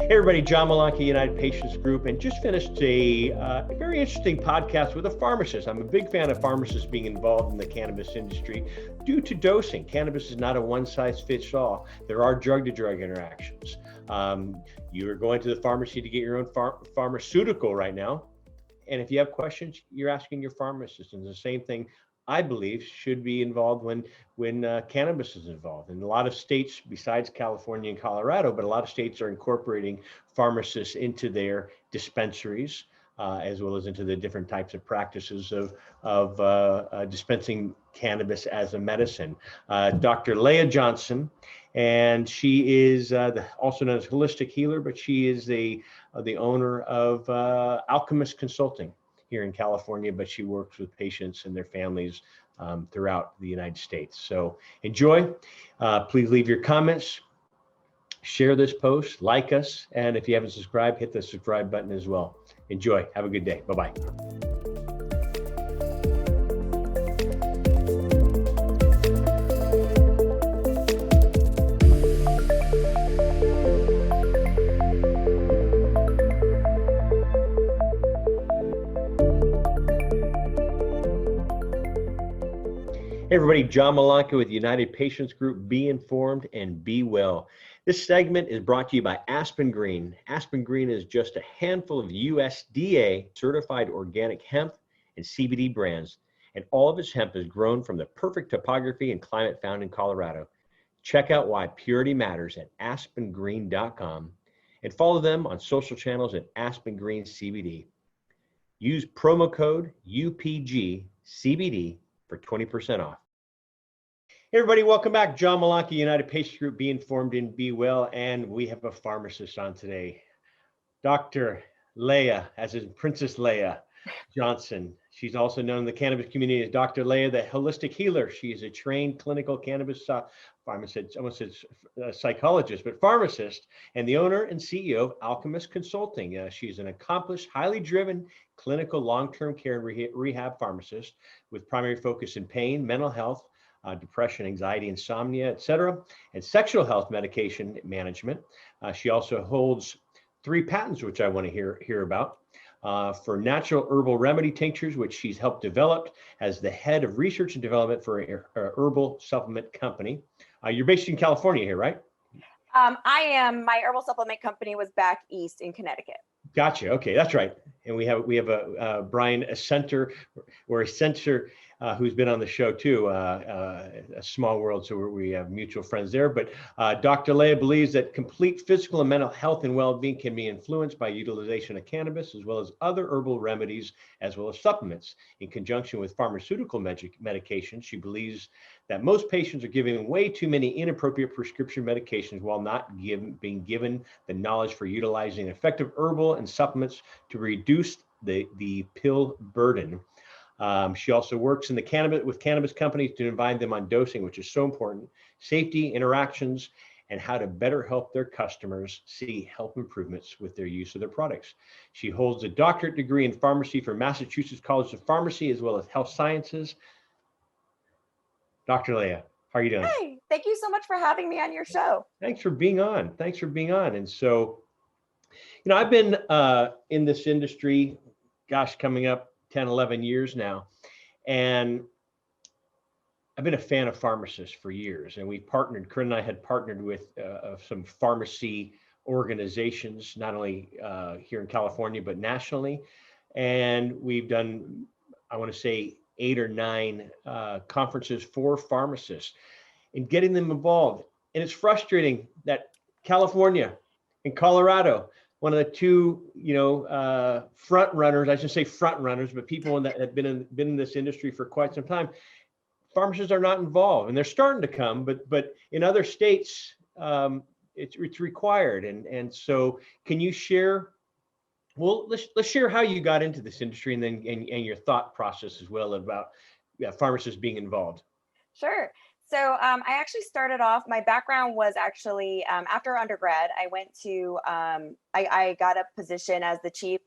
Hey everybody, John Malanca, United Patients Group, and just finished a very interesting podcast with a pharmacist. I'm a big fan of pharmacists being involved in the cannabis industry due to dosing. Cannabis is not a one-size-fits-all. There are drug-to-drug interactions. You're going to the pharmacy to get your own pharmaceutical right now, and if you have questions, you're asking your pharmacist. And the same thing, I believe, should be involved when cannabis is involved. And a lot of states, besides California and Colorado, but a lot of states are incorporating pharmacists into their dispensaries, as well as into the different types of practices of dispensing cannabis as a medicine. Dr. Leah Johnson, and she is also known as holistic healer, but she is the owner of Alchemist Consulting here in California, but she works with patients and their families throughout the United States. So enjoy. Please leave your comments, share this post, like us, and if you haven't subscribed, hit the subscribe button as well. Enjoy. Have a good day. Bye-bye. Hey everybody, John Malanca with United Patients Group. Be informed and be well. This segment is brought to you by Aspen Green. Aspen Green is just a handful of USDA certified organic hemp and CBD brands, and all of its hemp is grown from the perfect topography and climate found in Colorado. Check out why purity matters at aspengreen.com and follow them on social channels at Aspen Green CBD. Use promo code UPGCBD for 20% off. Hey everybody, welcome back. John Malanca, United Patients Group, Be Informed and Be Well, and we have a pharmacist on today, Dr. Leah, as in Princess Leah Johnson. She's also known in the cannabis community as Dr. Leah, the holistic healer. She is a trained clinical cannabis pharmacist, almost said psychologist, but pharmacist, and the owner and CEO of Alchemist Consulting. She's an accomplished, highly driven clinical long-term care and rehab pharmacist with primary focus in pain, mental health, depression, anxiety, insomnia, etc., and sexual health medication management. She also holds 3 patents, which I want to hear about, for natural herbal remedy tinctures, which she's helped develop as the head of research and development for a herbal supplement company. You're based in California here, right? I am. My herbal supplement company was back east in Connecticut. Gotcha. Okay, that's right. And we have a Brian Ascenter who's been on the show too. A small world, so we have mutual friends there. But Dr. Leah believes that complete physical and mental health and well-being can be influenced by utilization of cannabis as well as other herbal remedies as well as supplements in conjunction with pharmaceutical medication. She believes that most patients are given way too many inappropriate prescription medications while not being given the knowledge for utilizing effective herbal and supplements to reduce the pill burden. She also works in with cannabis companies to advise them on dosing, which is so important, safety, interactions, and how to better help their customers see health improvements with their use of their products. She holds a doctorate degree in pharmacy from Massachusetts College of Pharmacy as well as health sciences. Dr. Leah, how are you doing? Hey, thank you so much for having me on your show. Thanks for being on. And so, I've been in this industry, coming up 10, 11 years now. And I've been a fan of pharmacists for years. And Corinne and I had partnered with some pharmacy organizations, not only here in California, but nationally. And we've done, I want to say, 8 or 9 conferences for pharmacists and getting them involved. And it's frustrating that California and Colorado, one of the 2, front runners, I should say front runners, but people that have been in this industry for quite some time, pharmacists are not involved, and they're starting to come, but in other states, it's required. And so can you share, let's share how you got into this industry and then and your thought process as well about pharmacists being involved. Sure. So I actually started off, my background was actually after undergrad, I went to, I got a position as the chief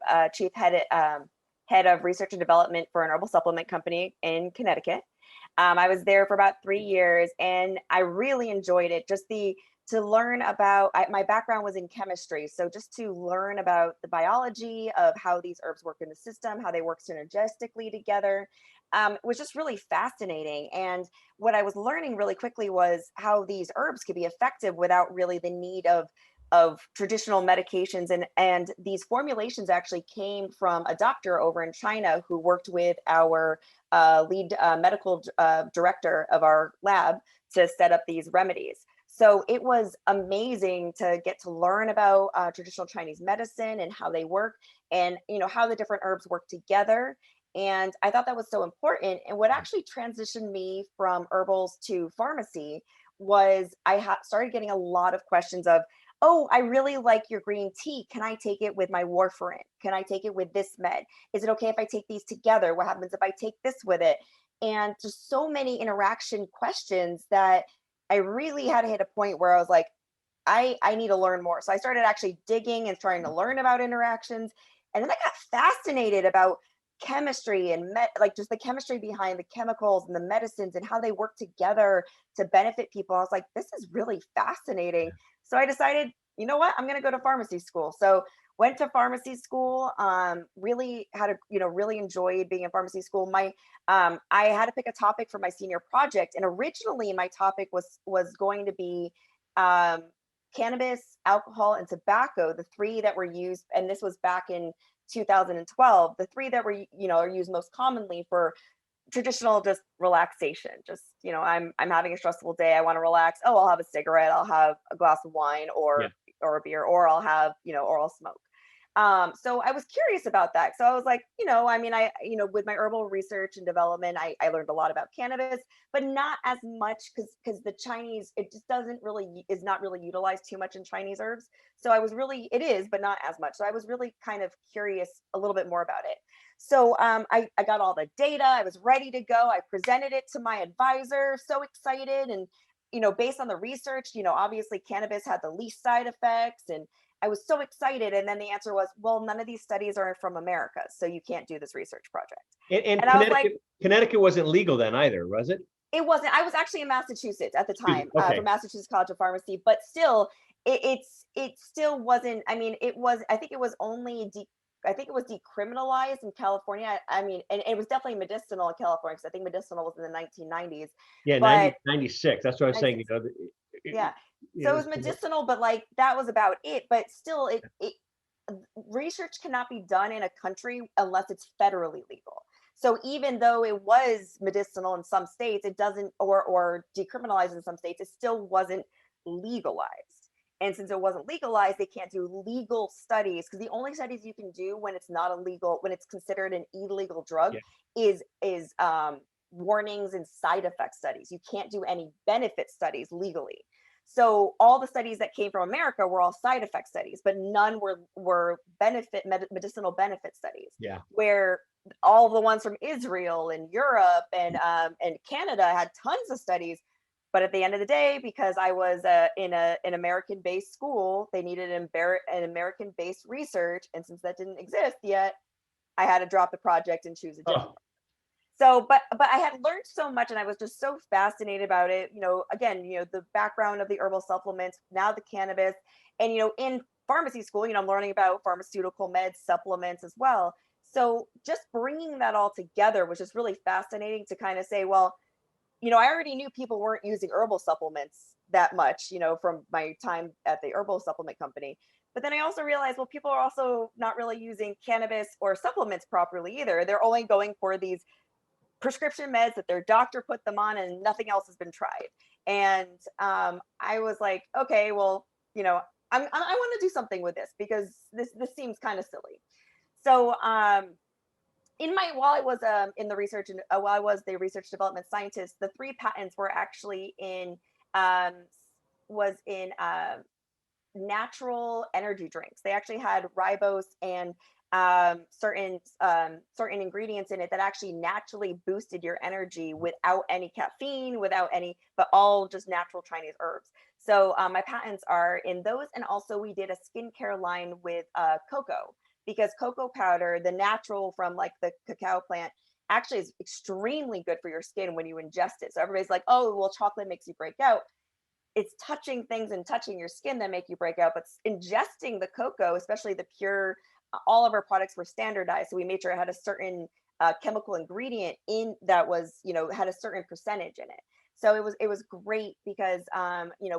head of research and development for an herbal supplement company in Connecticut. I was there for about 3 years and I really enjoyed it. Just the to learn about, my background was in chemistry. So just to learn about the biology of how these herbs work in the system, how they work synergistically together, was just really fascinating. And what I was learning really quickly was how these herbs could be effective without really the need of traditional medications. And these formulations actually came from a doctor over in China who worked with our lead medical director of our lab to set up these remedies. So it was amazing to get to learn about traditional Chinese medicine and how they work, and how the different herbs work together. And I thought that was so important. And what actually transitioned me from herbals to pharmacy was I started getting a lot of questions of, oh, I really like your green tea. Can I take it with my warfarin? Can I take it with this med? Is it okay if I take these together? What happens if I take this with it? And just so many interaction questions that I really had to hit a point where I was like, I need to learn more. So I started actually digging and trying to learn about interactions. And then I got fascinated about chemistry and like just the chemistry behind the chemicals and the medicines and how they work together to benefit people. I was like, this is really fascinating. So I decided, you know what, I'm going to go to pharmacy school. So went to pharmacy school, really had a, really enjoyed being in pharmacy school. I had to pick a topic for my senior project. And originally my topic was going to be cannabis, alcohol, and tobacco, the three that were used. And this was back in 2012, the three that were, are used most commonly for traditional just relaxation. Just, I'm having a stressful day, I want to relax. Oh, I'll have a cigarette, I'll have a glass of wine Yeah. or a beer, or I'll have, or I'll smoke. So I was curious about that. So I was like, with my herbal research and development, I learned a lot about cannabis, but not as much because the Chinese, it just is not really utilized too much in Chinese herbs. So it is, but not as much. So I was really kind of curious a little bit more about it. So I got all the data, I was ready to go. I presented it to my advisor, so excited. And, based on the research, obviously cannabis had the least side effects, and I was so excited. And then the answer was, well, none of these studies are from America, so you can't do this research project. And I was like, Connecticut wasn't legal then either, was it? it wasn't. I was actually in Massachusetts at the time, Okay. for Massachusetts College of Pharmacy, but still, it still wasn't. I mean, it was. I think it was only. I think it was decriminalized in California. I mean, and it was definitely medicinal in California, because I think medicinal was in the 1990s. Yeah, but 96. That's what I was saying. Yeah. So it was medicinal, but like that was about it. But still, research cannot be done in a country unless it's federally legal. So even though it was medicinal in some states, it doesn't, or decriminalized in some states, it still wasn't legalized. And since it wasn't legalized, they can't do legal studies, because the only studies you can do when it's not illegal, when it's considered an illegal drug, Yeah. is warnings and side effect studies. You can't do any benefit studies legally. So all the studies that came from America were all side effect studies, but none were medicinal benefit studies. Yeah. Where all the ones from Israel and Europe and Canada had tons of studies. But at the end of the day, because I was in an American-based school, they needed an American-based research, and since that didn't exist yet, I had to drop the project and choose a different. So, but I had learned so much, and I was just so fascinated about it. Again, the background of the herbal supplements, now the cannabis, and in pharmacy school, I'm learning about pharmaceutical meds, supplements as well. So, just bringing that all together was just really fascinating to kind of say, well, I already knew people weren't using herbal supplements that much, from my time at the herbal supplement company. But then I also realized, well, people are also not really using cannabis or supplements properly either. They're only going for these prescription meds that their doctor put them on, and nothing else has been tried. And I was like, okay, well, I want to do something with this, because this seems kind of silly. So while I was in the research, and while I was the research development scientist, the 3 patents were actually in natural energy drinks. They actually had ribose and certain ingredients in it that actually naturally boosted your energy without any caffeine, but all just natural Chinese herbs. So my patents are in those, and also we did a skincare line with cocoa, because cocoa powder, the natural from like the cacao plant, actually is extremely good for your skin when you ingest it. So everybody's like, oh, well, chocolate makes you break out. it's touching things and touching your skin that make you break out, but ingesting the cocoa, especially the pure, all of our products were standardized. So we made sure it had a certain chemical ingredient in that was, had a certain percentage in it. So it was great because,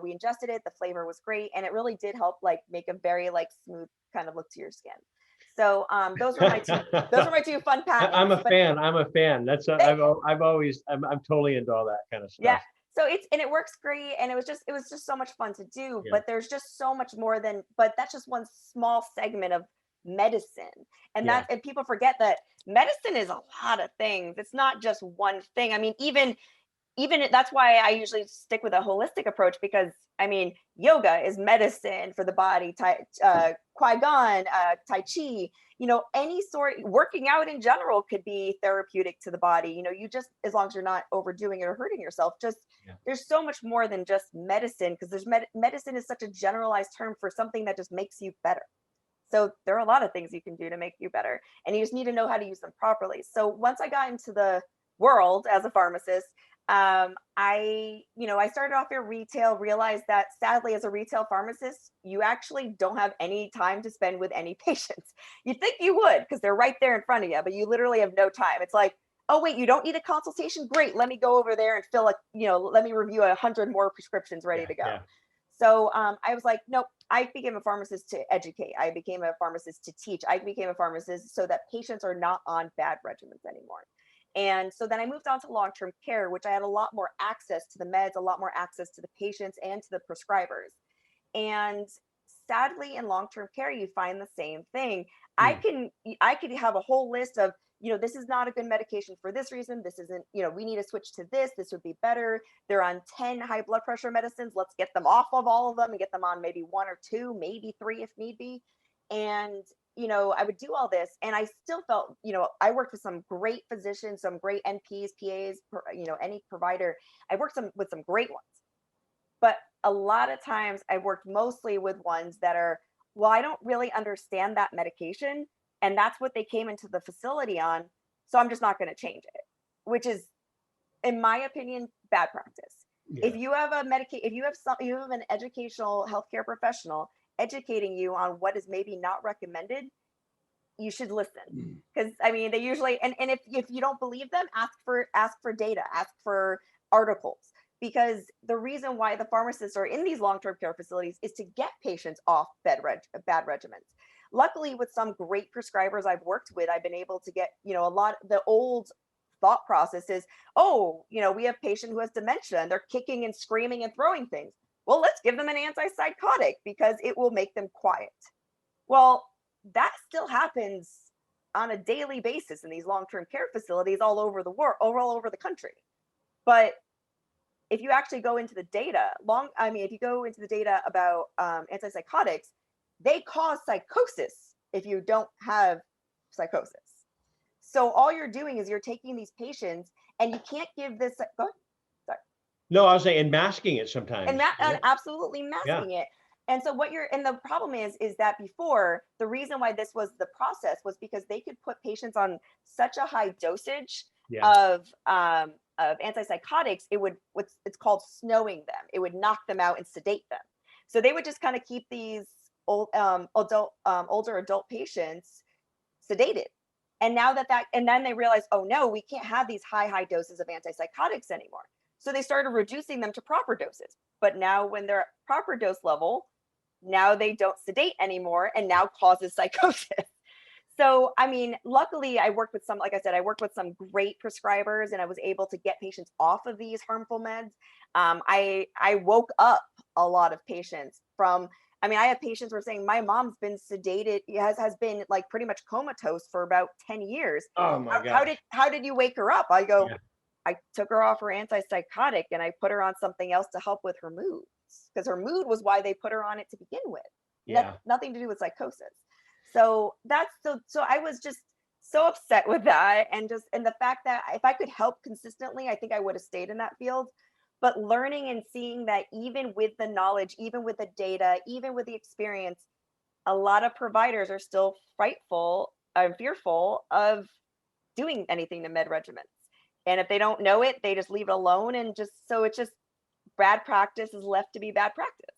we ingested it, the flavor was great. And it really did help like make a very like smooth kind of look to your skin. So those were my two fun patents. I'm a fan. I'm a fan. I'm totally into all that kind of stuff. Yeah. So it works great. And it was just so much fun to do, Yeah. but there's just so much more but that's just one small segment of medicine. And and people forget that medicine is a lot of things. It's not just one thing. I mean, even that's why I usually stick with a holistic approach, because I mean, yoga is medicine for the body, Qui-Gon, Tai Chi, any sort, working out in general could be therapeutic to the body. You just, as long as you're not overdoing it or hurting yourself, there's so much more than just medicine, because there's medicine is such a generalized term for something that just makes you better. So there are a lot of things you can do to make you better, and you just need to know how to use them properly. So once I got into the world as a pharmacist, I started off in retail, realized that sadly, as a retail pharmacist, you actually don't have any time to spend with any patients. You'd think you would, because they're right there in front of you, but you literally have no time. It's like, oh wait, you don't need a consultation? Great, let me go over there and let me review 100 more prescriptions ready to go. Yeah. So I was like, nope, I became a pharmacist to educate. I became a pharmacist to teach. I became a pharmacist so that patients are not on bad regimens anymore. And so then I moved on to long-term care, which I had a lot more access to the meds, a lot more access to the patients and to the prescribers. And sadly, in long-term care, you find the same thing. I could have a whole list of, this is not a good medication for this reason. This isn't, we need to switch to this. This would be better. They're on 10 high blood pressure medicines. Let's get them off of all of them and get them on maybe 1 or 2, maybe 3 if need be. And I would do all this, and I still felt, I worked with some great physicians, some great NPs, PAs, any provider. I worked with some great ones, but a lot of times I worked mostly with ones that are, well, I don't really understand that medication, and that's what they came into the facility on, so I'm just not going to change it, which is, in my opinion, bad practice. Yeah. If you have you have an educational healthcare professional educating you on what is maybe not recommended, you should listen. Because I mean, they usually, and if you don't believe them, ask for data, ask for articles, because the reason why the pharmacists are in these long-term care facilities is to get patients off bad regimens. Luckily, with some great prescribers I've worked with, I've been able to get, a lot. The old thought process is, we have a patient who has dementia and they're kicking and screaming and throwing things. Well, let's give them an antipsychotic because it will make them quiet. Well, that still happens on a daily basis in these long-term care facilities all over the world, all over the country. But if you actually go into the data, if you go into the data about antipsychotics, they cause psychosis if you don't have psychosis. So all you're doing is you're taking these patients, and you can't give this. Go ahead. No, I was saying, and masking it sometimes. And absolutely masking it. And so and the problem is that before, the reason why this was the process was because they could put patients on such a high dosage of antipsychotics, it's called snowing them. It would knock them out and sedate them. So they would just kind of keep these older adult patients sedated. And now and then they realized, oh no, we can't have these high doses of antipsychotics anymore. So they started reducing them to proper doses. But now when they're at proper dose level, now they don't sedate anymore, and now causes psychosis. So, I mean, luckily I worked with some great prescribers, and I was able to get patients off of these harmful meds. I woke up a lot of patients from, I have patients who are saying, my mom's been sedated, has been like pretty much comatose for about 10 years. Oh my God. How did you wake her up? I go, I took her off her antipsychotic and I put her on something else to help with her moods, because her mood was why they put her on it to begin with. Nothing to do with psychosis. So so I was just so upset with that, and the fact that if I could help consistently, I think I would have stayed in that field. But learning and seeing that even with the knowledge, even with the data, even with the experience, a lot of providers are still fearful of doing anything to med regimens. And if they don't know it, they just leave it alone. And it's just bad practice is left to be bad practice.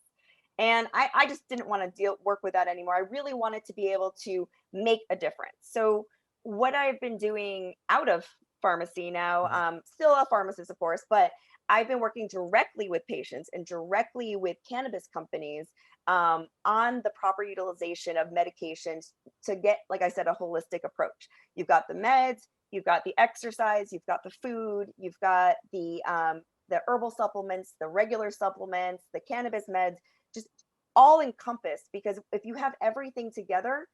And I just didn't want to work with that anymore. I really wanted to be able to make a difference. So what I've been doing out of pharmacy now, still a pharmacist, of course, but I've been working directly with patients and directly with cannabis companies on the proper utilization of medications to get, like I said, a holistic approach. You've got the meds, you've got the exercise, you've got the food, you've got the herbal supplements, the regular supplements, the cannabis meds, just all encompassed. Because if you have everything together,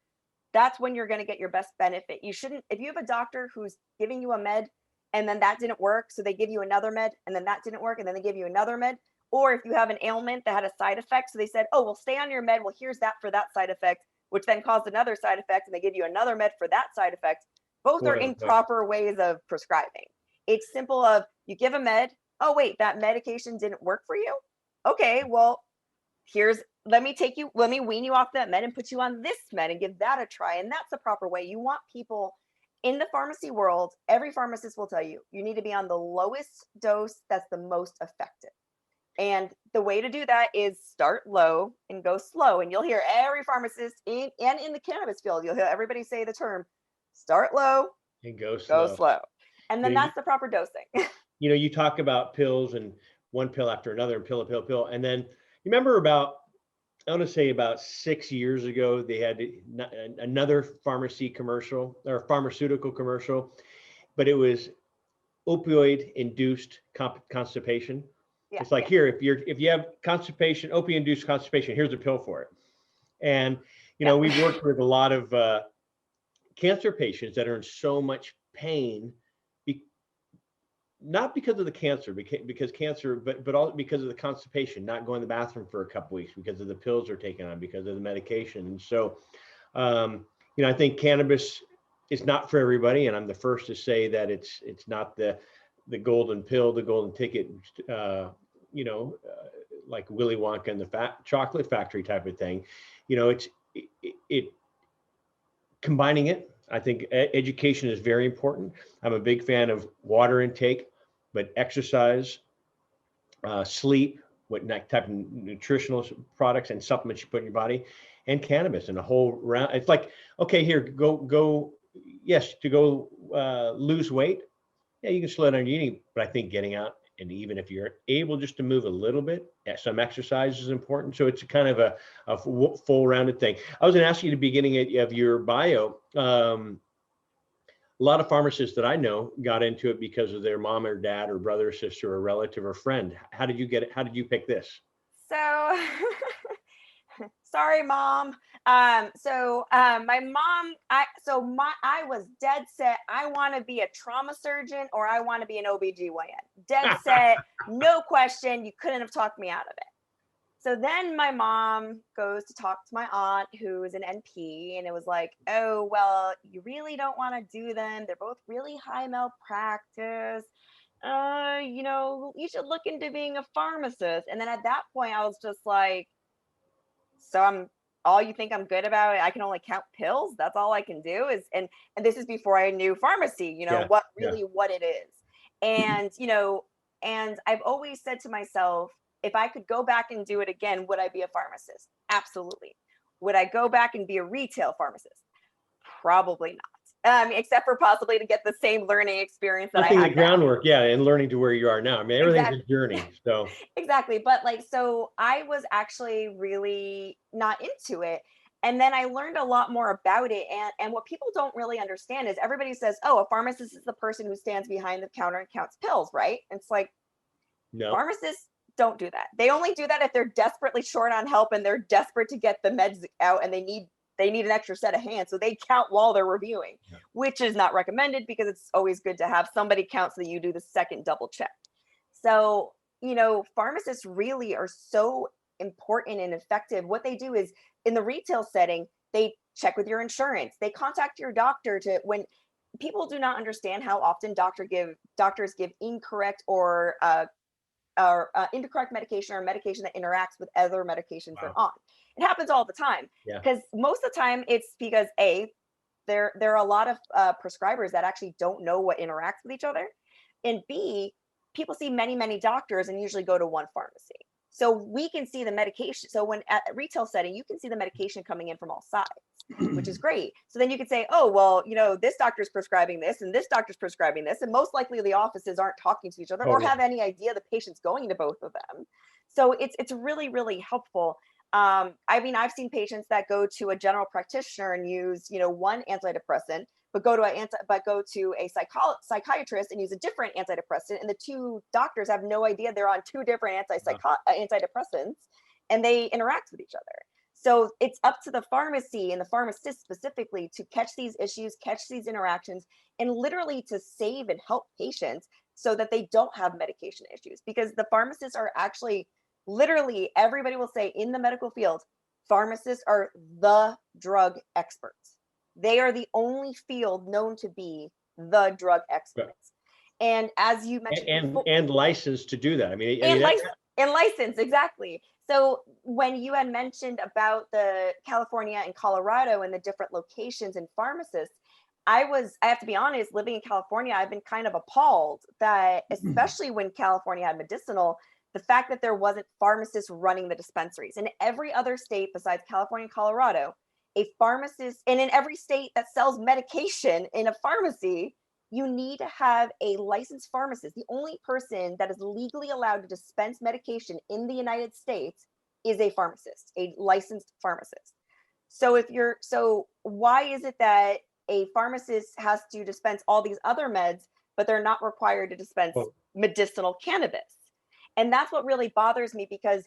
that's when you're going to get your best benefit. You shouldn't, if you have a doctor who's giving you a med and then that didn't work, so they give you another med, and then that didn't work, and then they give you another med. Or if you have an ailment that had a side effect, so they said, oh, well, stay on your med. Well, here's that for that side effect, which then caused another side effect, and they give you another med for that side effect. Both are improper ways of prescribing. It's simple of, you give a med, oh, wait, that medication didn't work for you? Okay, well, let me wean you off that med and put you on this med and give that a try. And that's the proper way. You want people in the pharmacy world, every pharmacist will tell you, you need to be on the lowest dose that's the most effective. And the way to do that is start low and go slow. And you'll hear every pharmacist in the cannabis field, you'll hear everybody say the term, start low and go slow. And then that's the proper dosing. You talk about pills and one pill after another and pill. And then you remember I want to say about 6 years ago, they had another pharmacy commercial or pharmaceutical commercial, but it was opioid induced constipation. Yeah, it's like, here, if you have constipation, opioid induced constipation, here's a pill for it. And, we've worked with a lot of cancer patients that are in so much pain, not because of the cancer, because cancer, but also because of the constipation, not going to the bathroom for a couple weeks because of the pills they're taking on, because of the medication. And so, I think cannabis is not for everybody, and I'm the first to say that it's not the golden pill, the golden ticket, like Willy Wonka and the chocolate factory type of thing. It's combining it. I think education is very important. I'm a big fan of water intake, but exercise, sleep, what type of nutritional products and supplements you put in your body, and cannabis, and a whole round. It's like, okay, here, go. Yes, to go lose weight. Yeah, you can slow down your eating, but I think getting out, and even if you're able just to move a little bit, some exercise is important. So it's kind of a full rounded thing. I was going to ask you at the beginning of your bio, a lot of pharmacists that I know got into it because of their mom or dad or brother or sister or relative or friend. How did you get it? How did you pick this? So, sorry, Mom. My mom, I was dead set. I want to be a trauma surgeon or I want to be an OBGYN. Dead set, no question. You couldn't have talked me out of it. So then my mom goes to talk to my aunt, who is an NP, and it was like, oh, well, you really don't want to do them. They're both really high malpractice. You should look into being a pharmacist. And then at that point, I was just like, so all you think I'm good about it? I can only count pills. That's all I can do and this is before I knew pharmacy, what it is. And, and I've always said to myself, if I could go back and do it again, would I be a pharmacist? Absolutely. Would I go back and be a retail pharmacist? Probably not. Except for possibly to get the same learning experience that I had. The groundwork, and learning to where you are now. I mean, everything's a journey. So exactly. But so I was actually really not into it. And then I learned a lot more about it. And what people don't really understand is everybody says, oh, a pharmacist is the person who stands behind the counter and counts pills, right? It's like, no, pharmacists don't do that. They only do that if they're desperately short on help and they're desperate to get the meds out and they need an extra set of hands. So they count while they're reviewing, which is not recommended because it's always good to have somebody count so that you do the second double check. So, pharmacists really are so important and effective. What they do is in the retail setting, they check with your insurance. They contact your doctor when people do not understand how often doctors give incorrect or incorrect medication or medication that interacts with other medications they're on. It happens all the time because most of the time it's because there are a lot of prescribers that actually don't know what interacts with each other, and B, people see many, many doctors and usually go to one pharmacy. So we can see the medication. So when at a retail setting, you can see the medication coming in from all sides, which is great. So then you could say, oh, well, this doctor's prescribing this and this doctor's prescribing this. And most likely the offices aren't talking to each other or have any idea the patient's going to both of them. So it's really, really helpful. I mean, I've seen patients that go to a general practitioner and use, one antidepressant, but go to a psychiatrist and use a different antidepressant, and the two doctors have no idea they're on two different antidepressants, and they interact with each other. So it's up to the pharmacy and the pharmacist specifically to catch these issues, catch these interactions, and literally to save and help patients so that they don't have medication issues. Because the pharmacists are actually, literally, everybody will say in the medical field, pharmacists are the drug experts. They are the only field known to be the drug experts. And as you mentioned, and licensed to do that. And license, exactly. So when you had mentioned about the California and Colorado and the different locations and pharmacists, I have to be honest, living in California, I've been kind of appalled that, especially when California had medicinal, the fact that there wasn't pharmacists running the dispensaries. In every other state besides California and Colorado, a pharmacist, and in every state that sells medication in a pharmacy, you need to have a licensed pharmacist. The only person that is legally allowed to dispense medication in the United States is a pharmacist, a licensed pharmacist. So why is it that a pharmacist has to dispense all these other meds, but they're not required to dispense medicinal cannabis? And that's what really bothers me, because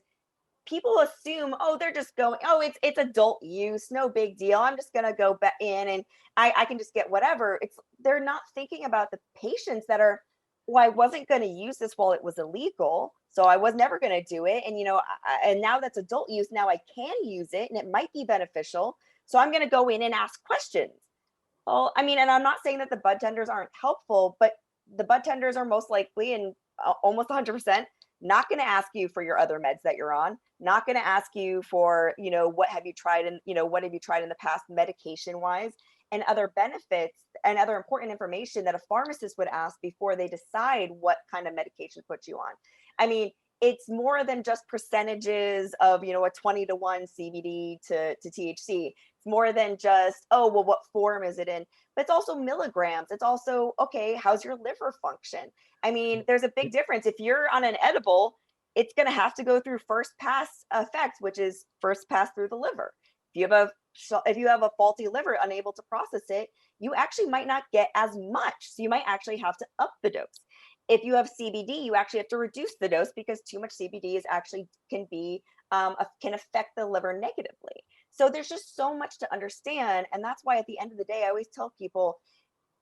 people assume, oh, they're just going, oh, it's adult use, no big deal. I'm just going to go back in and I can just get whatever. They're not thinking about the patients that are, well, I wasn't going to use this while it was illegal, so I was never going to do it. And, and now that's adult use. Now I can use it and it might be beneficial. So I'm going to go in and ask questions. Well, I mean, and I'm not saying that the bud tenders aren't helpful, but the bud tenders are most likely, and almost 100%, not going to ask you for your other meds that you're on, not going to ask you for, what have you tried in the past medication wise, and other benefits and other important information that a pharmacist would ask before they decide what kind of medication to put you on. I mean, it's more than just percentages of, a 20-to-1 CBD to THC. It's more than just, oh, well, what form is it in? But it's also milligrams. It's also, okay, how's your liver function? I mean, there's a big difference. If you're on an edible, it's going to have to go through first pass effect, which is first pass through the liver. If you have a faulty liver, unable to process it, you actually might not get as much. So you might actually have to up the dose. If you have CBD, you actually have to reduce the dose, because too much CBD can affect the liver negatively. So there's just so much to understand. And that's why at the end of the day, I always tell people,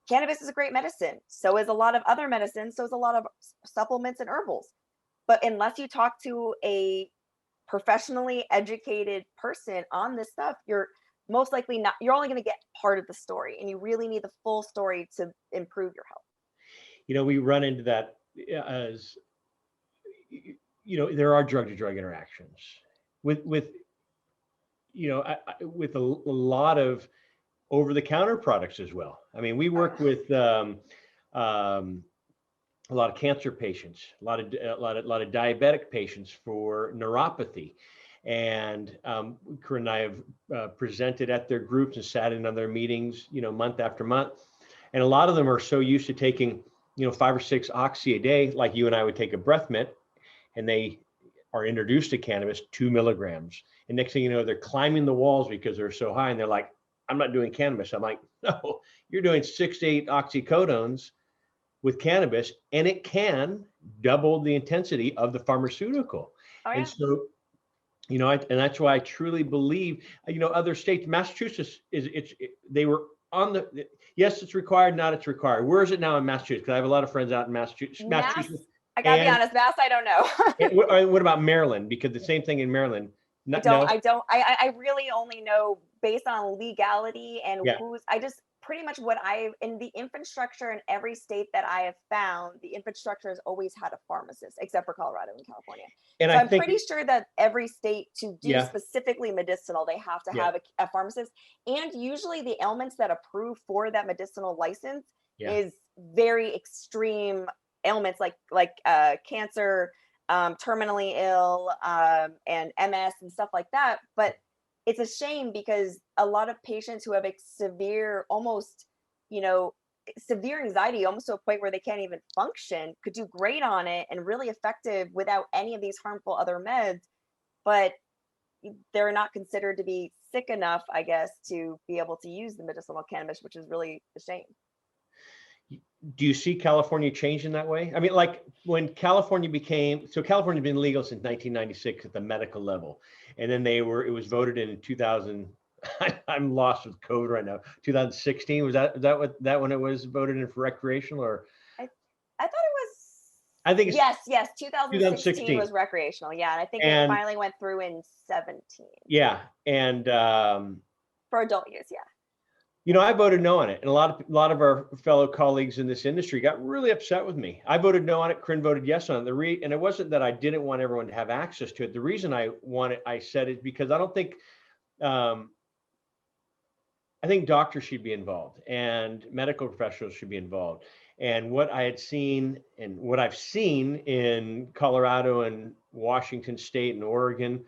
cannabis is a great medicine. So is a lot of other medicines. So is a lot of supplements and herbals. But unless you talk to a professionally educated person on this stuff, you're most likely not, you're only going to get part of the story, and you really need the full story to improve your health. We run into that as, there are drug to drug interactions with a lot of over the counter products as well. I mean, we work with a lot of cancer patients, a lot of diabetic patients for neuropathy. And Corinne and I have presented at their groups and sat in on their meetings, month after month. And a lot of them are so used to taking, 5 or 6 oxy a day, like you and I would take a breath mint, and they are introduced to cannabis, 2 milligrams. And next thing you know, they're climbing the walls because they're so high, and they're like, I'm not doing cannabis. I'm like, no, you're doing 6 to 8 oxycodones with cannabis, and it can double the intensity of the pharmaceutical. Oh, yeah. And so, and that's why I truly believe, other states, Massachusetts they were on the, yes, it's required, not it's required. Where is it now in Massachusetts? Because I have a lot of friends out in Massachusetts. I gotta be honest, Mass, I don't know. What about Maryland? Because the same thing in Maryland. I really only know based on legality and pretty much in the infrastructure in every state that I have found, the infrastructure has always had a pharmacist, except for Colorado and California. And so I'm pretty sure that every state, to do specifically medicinal, they have to have a pharmacist. And usually the ailments that approve for that medicinal license is very extreme ailments like cancer, terminally ill, and MS and stuff like that. But it's a shame because a lot of patients who have severe, almost, severe anxiety, almost to a point where they can't even function, could do great on it and really effective without any of these harmful other meds, but they're not considered to be sick enough, I guess, to be able to use the medicinal cannabis, which is really a shame. Do you see California changing that way? I mean, like when California's been legal since 1996 at the medical level. And then it was voted in 2000. I'm lost with code right now. 2016, was that when it was voted in for recreational, or? I thought it was. I think it's yes. 2016 was recreational. Yeah. And I think it finally went through in 17. Yeah. And for adult use. Yeah. I voted no on it, and a lot of our fellow colleagues in this industry got really upset with me. I voted no on it. Corinne voted yes on it. And it wasn't that I didn't want everyone to have access to it. The reason I said it because I don't think, I think doctors should be involved and medical professionals should be involved. And what I had seen and what I've seen in Colorado and Washington State and Oregon,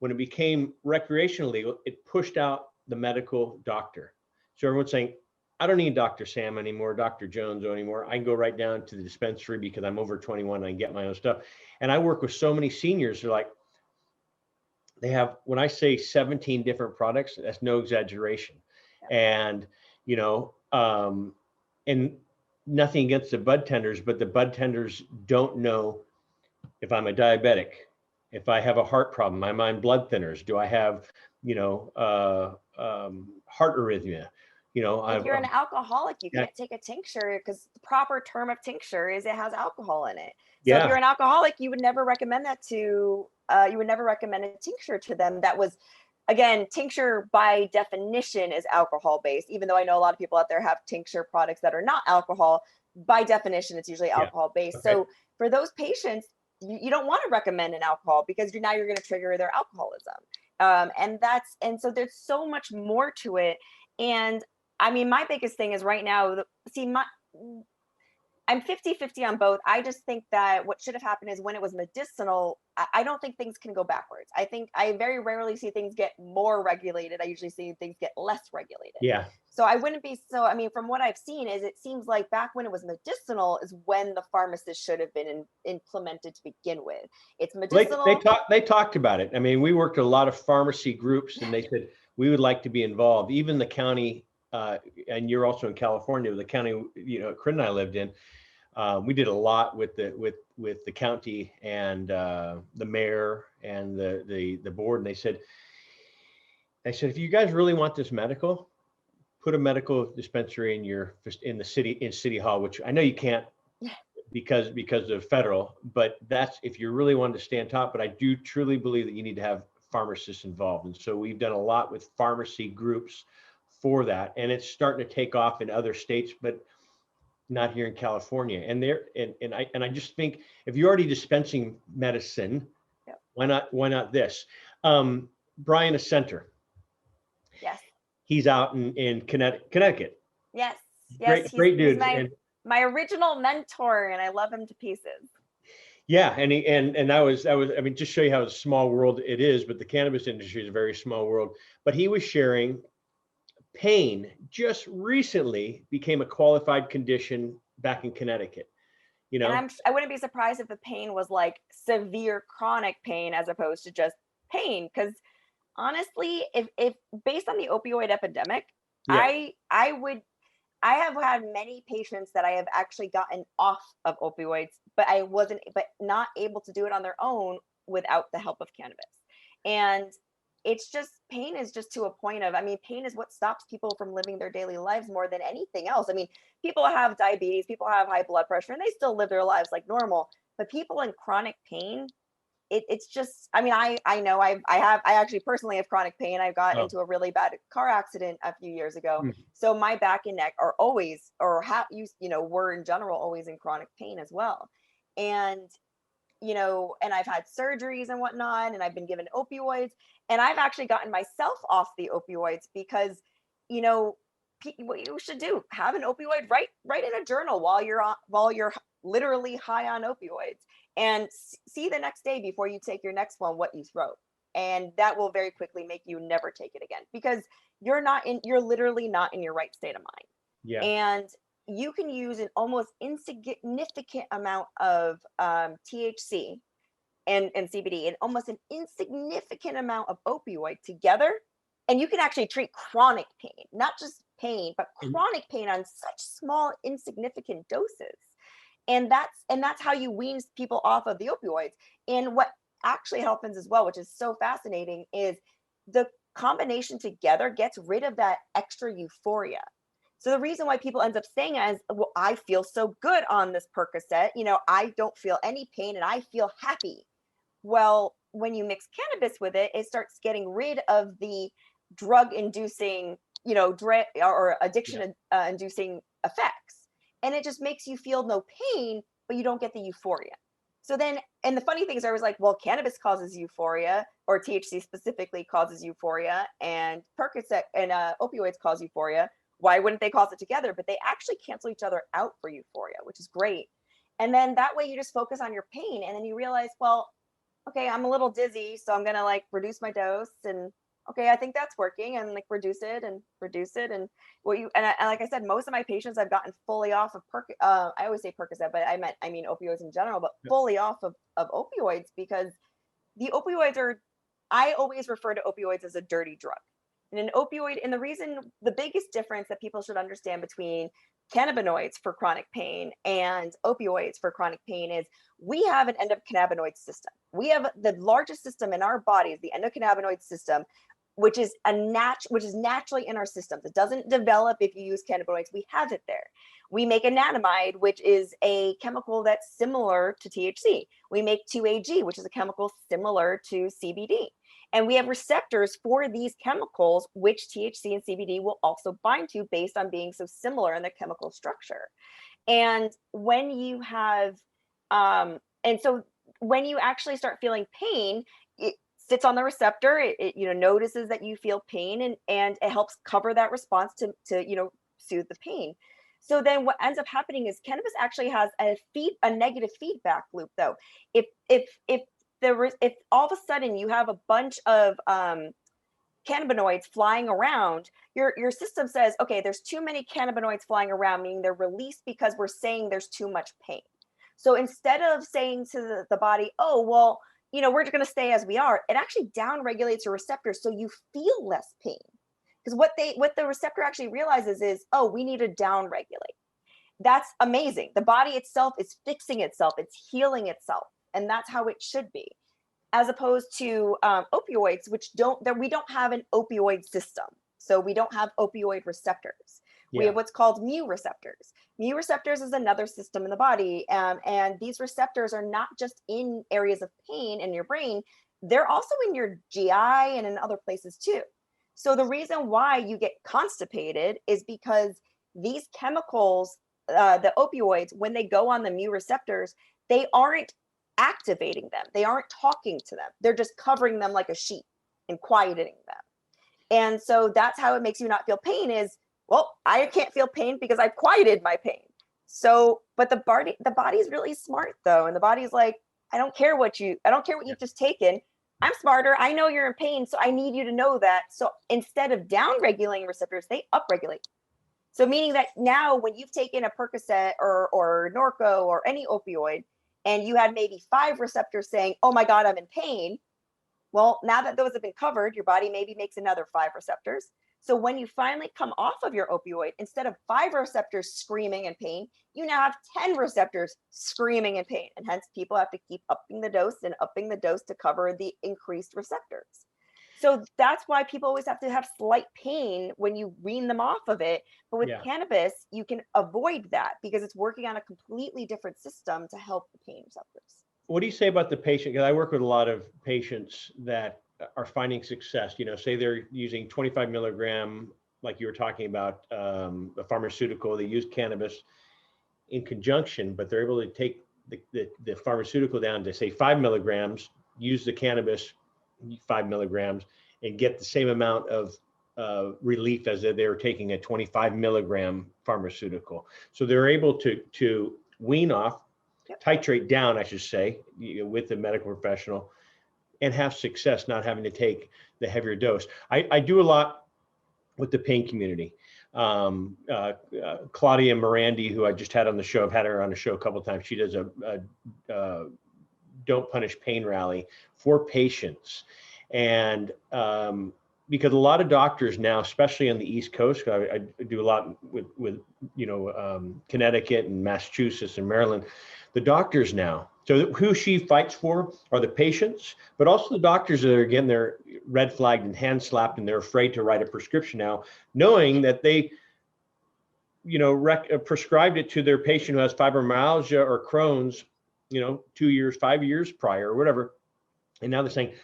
when it became recreational legal, it pushed out the medical doctor. So everyone's saying, I don't need Dr. Sam anymore, Dr. Jones anymore. I can go right down to the dispensary because I'm over 21 and I can get my own stuff. And I work with so many seniors who are like, they have, when I say 17 different products, that's no exaggeration. And, and nothing against the bud tenders, but the bud tenders don't know if I'm a diabetic, if I have a heart problem, am I on blood thinners? Do I have, heart arrhythmia? If you're an alcoholic, you can't take a tincture because the proper term of tincture is it has alcohol in it. So if you're an alcoholic, you would never recommend that you would never recommend a tincture to them. That was, again, tincture by definition is alcohol based, even though I know a lot of people out there have tincture products that are not alcohol. By definition, it's usually alcohol based. Okay. So for those patients, you don't want to recommend an alcohol because you're going to trigger their alcoholism. And so there's so much more to it. And I mean, my biggest thing is right now, I'm 50-50 on both. I just think that what should have happened is when it was medicinal, I don't think things can go backwards. I think I very rarely see things get more regulated. I usually see things get less regulated. Yeah. So I wouldn't be I mean, from what I've seen is it seems like back when it was medicinal is when the pharmacist should have been implemented to begin with. It's medicinal. They talked about it. I mean, we worked with a lot of pharmacy groups and they said, we would like to be involved. Even the county, and you're also in California, the county, Corinne and I lived in, we did a lot with the county and the mayor and the board. And they said, if you guys really want this medical, put a medical dispensary in city hall, which I know you can't because of federal, but that's if you really wanted to stay on top. But I do truly believe that you need to have pharmacists involved. And so we've done a lot with pharmacy groups for that. And it's starting to take off in other states, but not here in California. And I just think if you're already dispensing medicine, why not this? Brian Ascenter. Yes. He's out in Connecticut. Yes. Great dude. He's my original mentor, and I love him to pieces. Yeah, and that was I mean, just show you how a small world it is, but the cannabis industry is a very small world. But he was sharing pain just recently became a qualified condition back in Connecticut. And I wouldn't be surprised if the pain was like severe chronic pain as opposed to just pain. Because honestly, if based on the opioid epidemic, I have had many patients that I have actually gotten off of opioids, but not able to do it on their own without the help of cannabis. And it's just, pain is just to a point of, I mean, pain is what stops people from living their daily lives more than anything else. I mean, people have diabetes, people have high blood pressure, and they still live their lives like normal. But people in chronic pain, it's just, I mean, I know I actually personally have chronic pain. I got into a really bad car accident a few years ago. So my back and neck are always, were in general always in chronic pain as well. And, and I've had surgeries and whatnot, and I've been given opioids, and I've actually gotten myself off the opioids because, what you should do, have an opioid, write in a journal while you're literally high on opioids, and see the next day before you take your next one what you wrote. And that will very quickly make you never take it again, because you're literally not in your right state of mind. Yeah. And you can use an almost insignificant amount of THC and CBD and almost an insignificant amount of opioid together, and you can actually treat chronic pain, not just pain, but chronic pain on such small, insignificant doses. And that's how you wean people off of the opioids. And what actually happens as well, which is so fascinating, is the combination together gets rid of that extra euphoria. So the reason why people end up saying is, well, I feel so good on this Percocet, I don't feel any pain and I feel happy. Well, when you mix cannabis with it, it starts getting rid of the drug inducing, or addiction inducing effects. And it just makes you feel no pain, but you don't get the euphoria. So then, and the funny thing is, I was like, well, cannabis causes euphoria, or THC specifically causes euphoria, and Percocet and opioids cause euphoria. Why wouldn't they cause it together? But they actually cancel each other out for euphoria, which is great. And then that way you just focus on your pain, and then you realize, well, okay, I'm a little dizzy, so I'm gonna like reduce my dose, and okay, I think that's working, and like reduce it. And like I said, most of my patients I've gotten fully off of I always say Percocet, but I mean opioids in general, but fully off of opioids, because the opioids I always refer to opioids as a dirty drug. And an opioid, and the biggest difference that people should understand between cannabinoids for chronic pain and opioids for chronic pain is we have an endocannabinoid system. We have the largest system in our bodies, the endocannabinoid system, which is naturally in our systems. It doesn't develop if you use cannabinoids. We have it there. We make anandamide, which is a chemical that's similar to THC. We make 2-AG, which is a chemical similar to CBD. And we have receptors for these chemicals, which THC and CBD will also bind to based on being so similar in the chemical structure. And when you have, and so when you actually start feeling pain, it sits on the receptor, it notices that you feel pain, and it helps cover that response to soothe the pain. So then what ends up happening is cannabis actually has a negative feedback loop, though. If all of a sudden you have a bunch of cannabinoids flying around, your system says, okay, there's too many cannabinoids flying around, meaning they're released because we're saying there's too much pain. So instead of saying to the body, oh, well, we're just going to stay as we are, it actually downregulates your receptors so you feel less pain. Because what the receptor actually realizes is, oh, we need to downregulate. That's amazing. The body itself is fixing itself. It's healing itself. And that's how it should be. As opposed to opioids, we don't have an opioid system. So we don't have opioid receptors. Yeah. We have what's called mu receptors. Mu receptors is another system in the body. And these receptors are not just in areas of pain in your brain, they're also in your GI and in other places too. So the reason why you get constipated is because these chemicals, the opioids, when they go on the mu receptors, they aren't activating them. They aren't talking to them. They're just covering them like a sheet and quieting them. And so that's how it makes you not feel pain is, well, I can't feel pain because I've quieted my pain. So, but the body is really smart though. And the body's like, I don't care what you've just taken. I'm smarter. I know you're in pain. So I need you to know that. So instead of down-regulating receptors, they upregulate. So meaning that now when you've taken a Percocet or Norco or any opioid, and you had maybe 5 receptors saying, oh my God, I'm in pain. Well, now that those have been covered, your body maybe makes another 5 receptors. So when you finally come off of your opioid, instead of 5 receptors screaming in pain, you now have 10 receptors screaming in pain. And hence people have to keep upping the dose to cover the increased receptors. So that's why people always have to have slight pain when you wean them off of it. But with cannabis, you can avoid that because it's working on a completely different system to help the pain receptors. What do you say about the patient? Because I work with a lot of patients that are finding success. Say they're using 25 milligram, like you were talking about, a pharmaceutical. They use cannabis in conjunction, but they're able to take the pharmaceutical down to say 5 milligrams, use the cannabis 5 milligrams, and get the same amount of relief as if they were taking a 25 milligram pharmaceutical. So they're able to wean off titrate down, I should say, with the medical professional and have success, not having to take the heavier dose. I do a lot with the pain community. Claudia Morandi, who I just had on the show, I've had her on the show a couple of times. She does a Don't Punish Pain rally for patients. And because a lot of doctors now, especially on the East Coast, I do a lot with Connecticut and Massachusetts and Maryland, the doctors now, so who she fights for are the patients, but also the doctors that are, again, they're red flagged and hand slapped, and they're afraid to write a prescription now, knowing that they, prescribed it to their patient who has fibromyalgia or Crohn's, 2 years, 5 years prior or whatever. And now they're saying,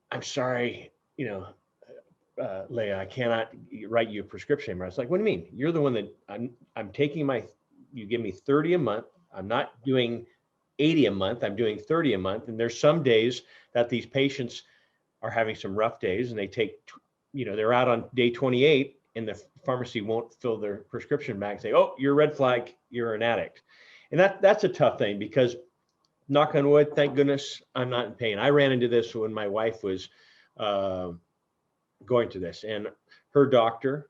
I'm sorry, Leah, I cannot write you a prescription anymore. It's like, what do you mean? You're the one that I'm taking you give me 30 a month. I'm not doing 80 a month. I'm doing 30 a month. And there's some days that these patients are having some rough days, and they take, they're out on day 28 and the pharmacy won't fill their prescription bag and say, oh, you're a red flag, you're an addict. And that's a tough thing, because knock on wood, thank goodness I'm not in pain. I ran into this when my wife was going through this, and her doctor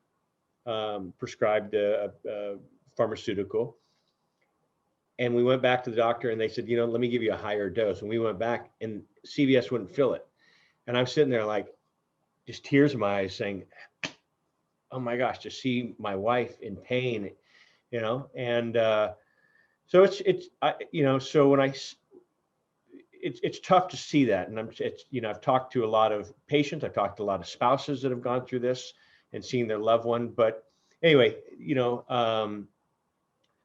prescribed a pharmaceutical. And we went back to the doctor and they said, let me give you a higher dose. And we went back and CVS wouldn't fill it. And I'm sitting there like, just tears in my eyes, saying, oh my gosh, to see my wife in pain, and so it's tough to see that. And I've talked to a lot of patients. I've talked to a lot of spouses that have gone through this and seeing their loved one. But anyway,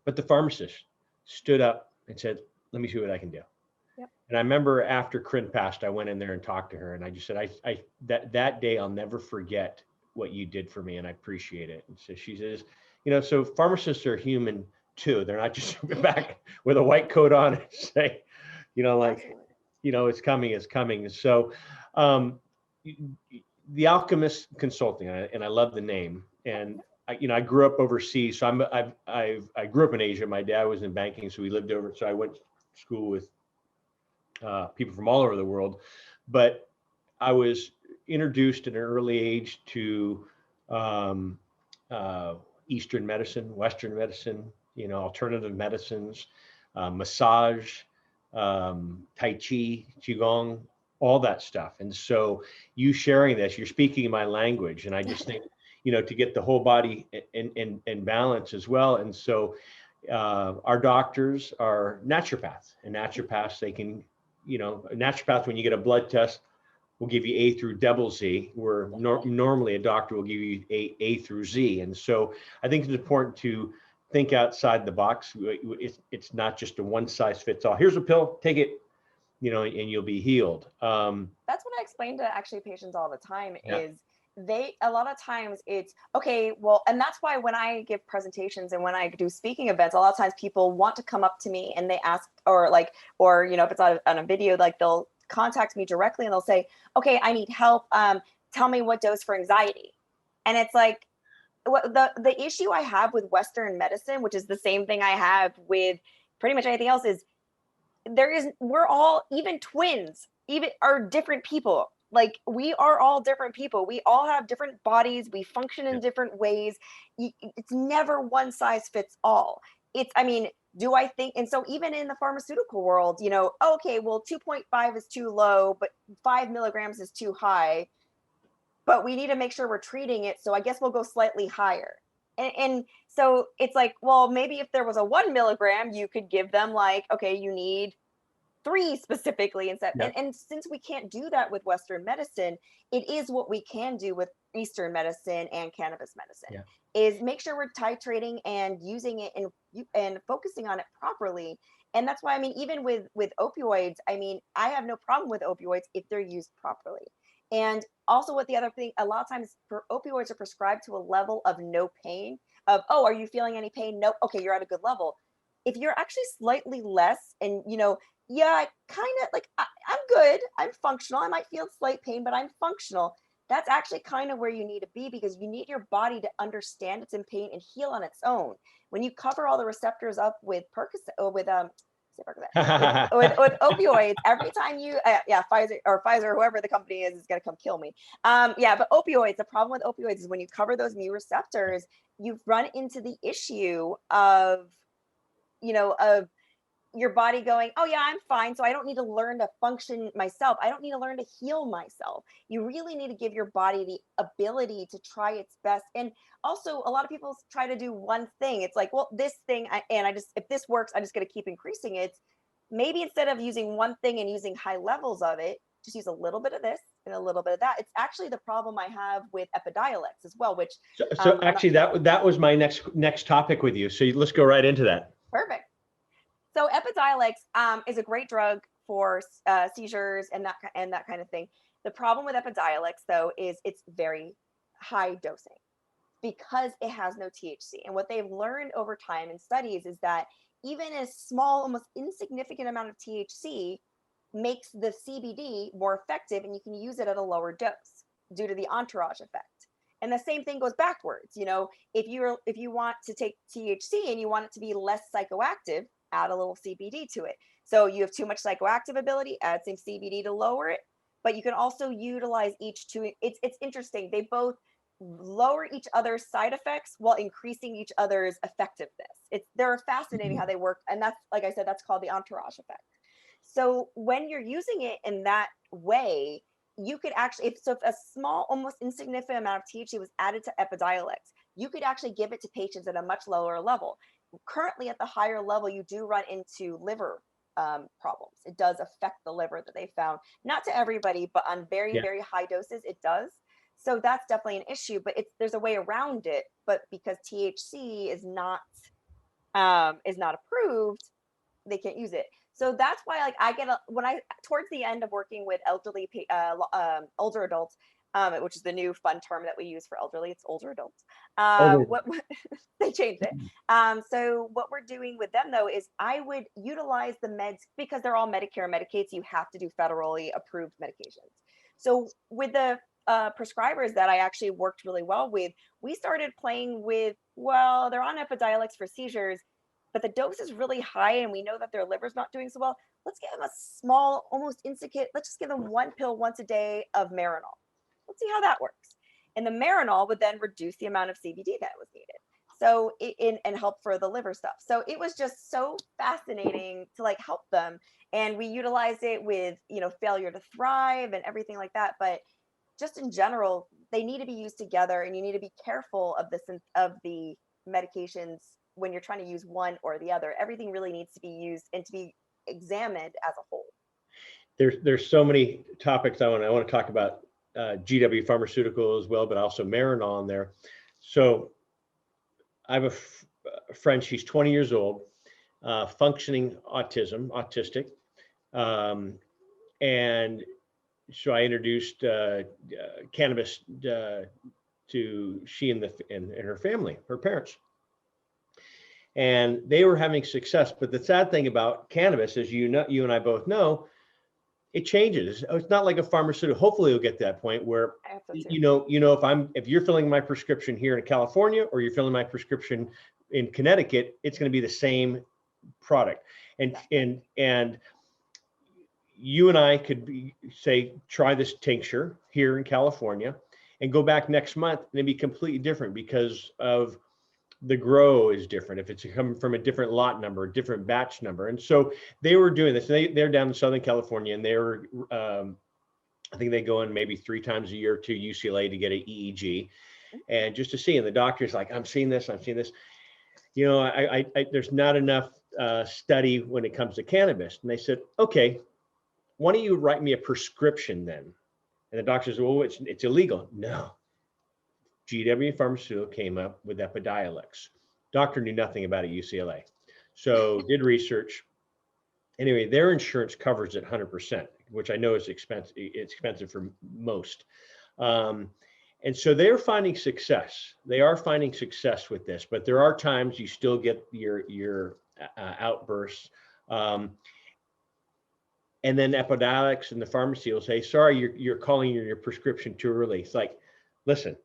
but the pharmacist stood up and said, let me see what I can do. Yep. And I remember after Corinne passed, I went in there and talked to her, and I just said, that day, I'll never forget what you did for me, and I appreciate it. And so she says, so pharmacists are human too. They're not just back with a white coat on and say, it's coming. So the Alchemist Consulting, and I love the name. And I grew up overseas, so I grew up in Asia. My dad was in banking, so we lived over. So I went to school with people from all over the world. But I was introduced at an early age to Eastern medicine, Western medicine, alternative medicines, massage, Tai Chi, Qigong, all that stuff. And so you sharing this, you're speaking my language, and I just think, to get the whole body in balance as well. And so our doctors are naturopaths, and naturopaths, they can, a naturopath, when you get a blood test, will give you A through double Z, where normally a doctor will give you A through Z. And so I think it's important to think outside the box. It's not just a one size fits all. Here's a pill, take it, and you'll be healed. That's what I explain to actually patients all the time. Is a lot of times it's okay, well, and that's why when I give presentations and when I do speaking events, a lot of times people want to come up to me and they ask, or if it's on a video, like they'll contact me directly and they'll say, okay, I need help. Tell me what dose for anxiety. And it's like, the issue I have with Western medicine, which is the same thing I have with pretty much anything else, is we're all, even twins, even are different people. Like, we are all different people. We all have different bodies. We function in different ways. It's never one size fits all. Do I think, and so even in the pharmaceutical world, okay, well, 2.5 is too low, but 5 milligrams is too high, but we need to make sure we're treating it. So I guess we'll go slightly higher. And so it's like, well, maybe if there was a 1 milligram, you could give them okay, you need 3 specifically instead. Yeah. And since we can't do that with Western medicine, it is what we can do with Eastern medicine and cannabis medicine, is make sure we're titrating and using it and focusing on it properly. And that's why, even with opioids, I have no problem with opioids if they're used properly. And also with the other thing, a lot of times opioids are prescribed to a level of no pain, of, oh, are you feeling any pain? Nope. Okay, you're at a good level. If you're actually slightly less and, I kind of I'm good, I'm functional. I might feel slight pain, but I'm functional. that's actually kind of where you need to be, because you need your body to understand it's in pain and heal on its own. When you cover all the receptors up with Percocet, or with with opioids, every time you Pfizer, whoever the company is going to come kill me. But opioids, the problem with opioids is when you cover those new receptors, you've run into the issue of, of your body going, oh yeah, I'm fine, so I don't need to learn to function myself. I don't need to learn to heal myself. You really need to give your body the ability to try its best. And also, a lot of people try to do one thing. It's like, well, this thing, if this works, I'm just going to keep increasing it. Maybe instead of using one thing and using high levels of it, just use a little bit of this and a little bit of that. It's actually the problem I have with Epidiolex as well, which so actually that was my next topic with you. So let's go right into that. Perfect. So Epidiolex is a great drug for seizures and that kind of thing. The problem with Epidiolex, though, is it's very high dosing because it has no THC. And what they've learned over time in studies is that even a small, almost insignificant amount of THC makes the CBD more effective, and you can use it at a lower dose due to the entourage effect. And the same thing goes backwards. If you want to take THC and you want it to be less psychoactive, add a little CBD to it. So you have too much psychoactive ability, add some CBD to lower it. But you can also utilize each two. It's interesting. They both lower each other's side effects while increasing each other's effectiveness. They're fascinating how they work. And that's, like I said, that's called the entourage effect. So when you're using it in that way, you could actually, if a small, almost insignificant amount of THC was added to Epidiolex, you could actually give it to patients at a much lower level. Currently, at the higher level, you do run into liver problems. It does affect the liver that they found. Not to everybody, but on very, very high doses, it does. So that's definitely an issue, but there's a way around it. But because THC is not approved, they can't use it. So that's why, like, towards the end of working with elderly, older adults, which is the new fun term that we use for elderly, it's older adults. They changed it. So what we're doing with them, though, is I would utilize the meds, because they're all Medicare and Medicaid, so you have to do federally approved medications. So with the prescribers that I actually worked really well with, we started playing with, well, they're on Epidiolex for seizures, but the dose is really high and we know that their liver's not doing so well. Let's give them a small, almost insignificant, let's just give them one pill once a day of Marinol. Let's see how that works. And the Marinol would then reduce the amount of CBD that was needed. So and help for the liver stuff. So it was just so fascinating to like help them. And we utilized it with, failure to thrive and everything like that. But just in general, they need to be used together, and you need to be careful of the medications when you're trying to use one or the other. Everything really needs to be used and to be examined as a whole. There's so many topics I want to talk about. GW Pharmaceutical as well, but also Marinol in there. So I have a friend, she's 20 years old, functioning autistic. And so I introduced cannabis to she and her family, her parents. And they were having success. But the sad thing about cannabis, as you and I both know, it changes. It's not like a pharmaceutical. Hopefully you'll get to that point where, if you're filling my prescription here in California or you're filling my prescription in Connecticut, it's going to be the same product. And you and I could say, try this tincture here in California and go back next month and it'd be completely different because of the grow is different. If it's coming from a different lot number, a different batch number. And so they were doing this. They're down in Southern California, and they were, I think they go in maybe 3 times a year to UCLA to get an EEG, and just to see. And the doctor's like, I'm seeing this. There's not enough study when it comes to cannabis. And they said, okay, why don't you write me a prescription then? And the doctor said, well, it's illegal. No. GW Pharmaceutical came up with Epidiolex. Doctor knew nothing about it at UCLA. So did research. Anyway, their insurance covers it 100%, which I know is expensive. It's expensive for most. And so they're finding success. They are finding success with this, but there are times you still get your outbursts. And then Epidiolex and the pharmacy will say, sorry, you're calling your prescription too early. It's like, listen,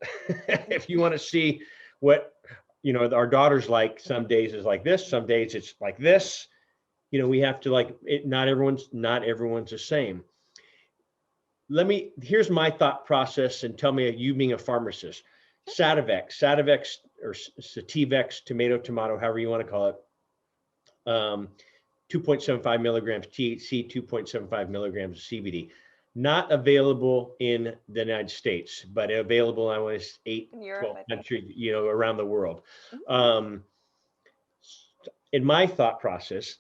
if you want to see what, our daughter's like, some days is like this, some days it's like this, we have to like it. Not everyone's the same. Here's my thought process, and tell me, you being a pharmacist, Sativex or Sativex, tomato, however you want to call it, 2.75 milligrams THC, 2.75 milligrams of CBD, not available in the United States, but available, I want to say 12 countries, around the world. In my thought process,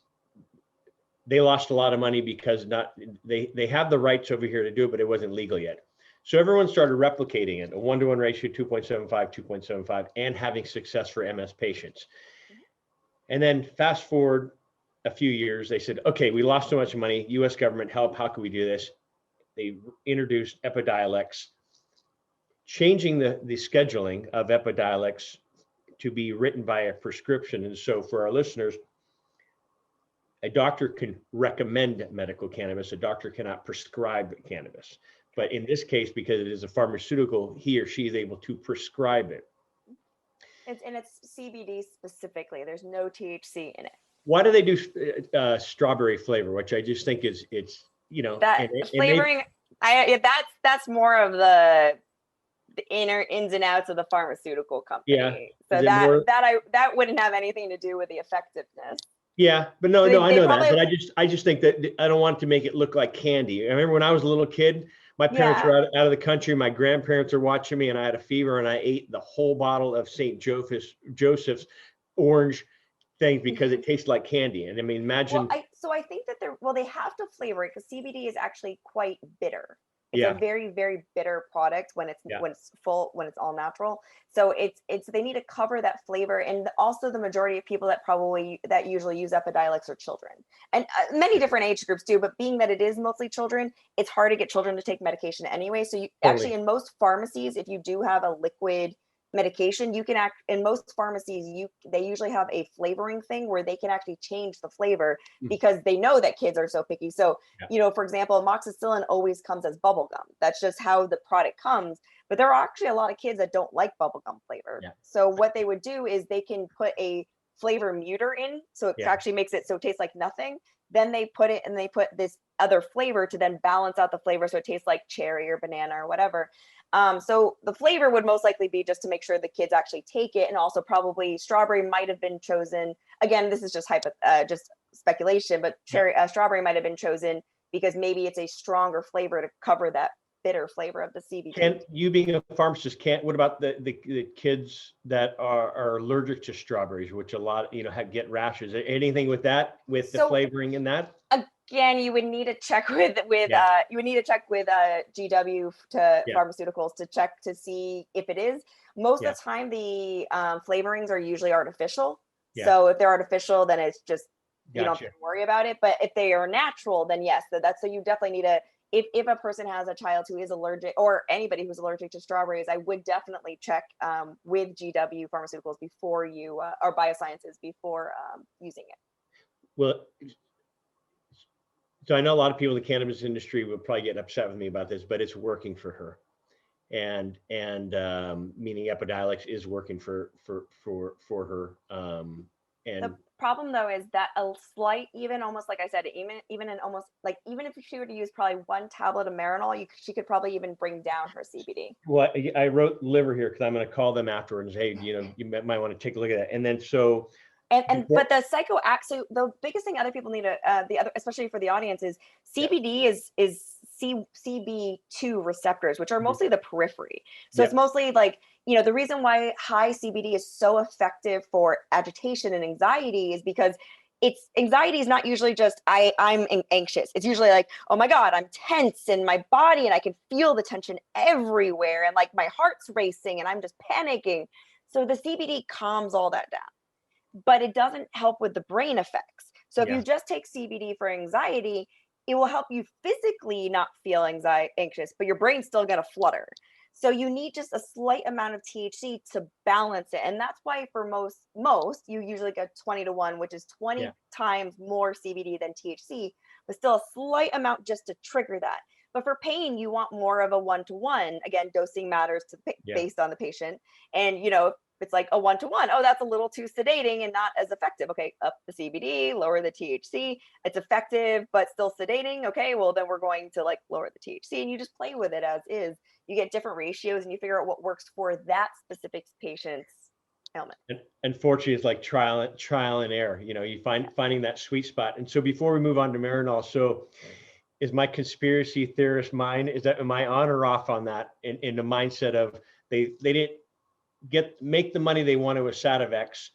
they lost a lot of money because they have the rights over here to do it, but it wasn't legal yet. So everyone started replicating it, a 1-to-1 ratio, 2.75, and having success for MS patients. And then fast forward a few years, they said, okay, we lost so much money, US government help, how can we do this? They introduced Epidiolex, changing the scheduling of Epidiolex to be written by a prescription. And so for our listeners, a doctor can recommend medical cannabis. A doctor cannot prescribe cannabis. But in this case, because it is a pharmaceutical, he or she is able to prescribe it. It's CBD specifically. There's no THC in it. Why do they do strawberry flavor, which I just think it's that flavoring? That's more of the inner ins and outs of the pharmaceutical company. Yeah. So that wouldn't have anything to do with the effectiveness. Yeah, but no, I know that, but I just think that I don't want to make it look like candy. I remember when I was a little kid, my parents were out of the country. My grandparents are watching me, and I had a fever, and I ate the whole bottle of St. Joseph's orange things because it tastes like candy. And I mean, imagine. So I think that they have to flavor it because CBD is actually quite bitter. It's a very, very bitter product when it's all natural. So they need to cover that flavor. And also the majority of people that usually use Epidiolex are children, and many different age groups do, but being that it is mostly children, it's hard to get children to take medication anyway. So actually in most pharmacies, if you do have a liquid medication, you can in most pharmacies, they usually have a flavoring thing where they can actually change the flavor because they know that kids are so picky. So, for example, amoxicillin always comes as bubble gum. That's just how the product comes. But there are actually a lot of kids that don't like bubblegum flavor. Yeah. So what they would do is they can put a flavor muter in. So it actually makes it so it tastes like nothing. Then they put this other flavor to then balance out the flavor. So it tastes like cherry or banana or whatever. So the flavor would most likely be just to make sure the kids actually take it. And also probably strawberry might have been chosen. Again, this is just just speculation, but strawberry might have been chosen because maybe it's a stronger flavor to cover that bitter flavor of the CBD. You being a pharmacist, what about the kids that are allergic to strawberries, which a lot, get rashes? Anything with that, with the flavoring in that? Again, you would need to check with GW to pharmaceuticals to check to see if it is. Most of the time, the flavorings are usually artificial. Yeah. So if they're artificial, then it's just you don't have to worry about it. But if they are natural, then yes, so you definitely need to. If a person has a child who is allergic, or anybody who's allergic to strawberries, I would definitely check with GW Pharmaceuticals before you or Biosciences before using it. Well, so I know a lot of people in the cannabis industry will probably get upset with me about this, but it's working for her, and meaning Epidiolex is working for her. And the problem though is that a slight, even almost like I said, even if she were to use probably 1 tablet of Marinol, she could probably even bring down her CBD. Well, I wrote liver here because I'm going to call them afterwards. Hey, you might want to take a look at that, and then so. But the so the biggest thing other people need to especially for the audience is CBD is CB2 receptors, which are mostly the periphery. So it's mostly like, the reason why high CBD is so effective for agitation and anxiety is because anxiety is not usually just I'm anxious. It's usually like, oh my God, I'm tense in my body and I can feel the tension everywhere and like my heart's racing and I'm just panicking. So the CBD calms all that down. But it doesn't help with the brain effects. So if you just take CBD for anxiety, it will help you physically not feel anxious, but your brain's still going to flutter. So you need just a slight amount of THC to balance it. And that's why for most you usually get 20-1, which is 20 times more CBD than THC, but still a slight amount just to trigger that. But for pain, you want more of a 1-to-1. Again, dosing matters based on the patient. And, you know, it's like a 1-to-1. Oh, that's a little too sedating and not as effective. Okay, up the CBD, lower the THC. It's effective, but still sedating. Okay, well, then we're going to like lower the THC, and you just play with it as is. You get different ratios and you figure out what works for that specific patient's ailment. And unfortunately, it's like trial and error. You know, you finding that sweet spot. And so before we move on to Marinol, so is my conspiracy theorist mind, am I on or off on that in the mindset of they didn't make the money they wanted with Sativex,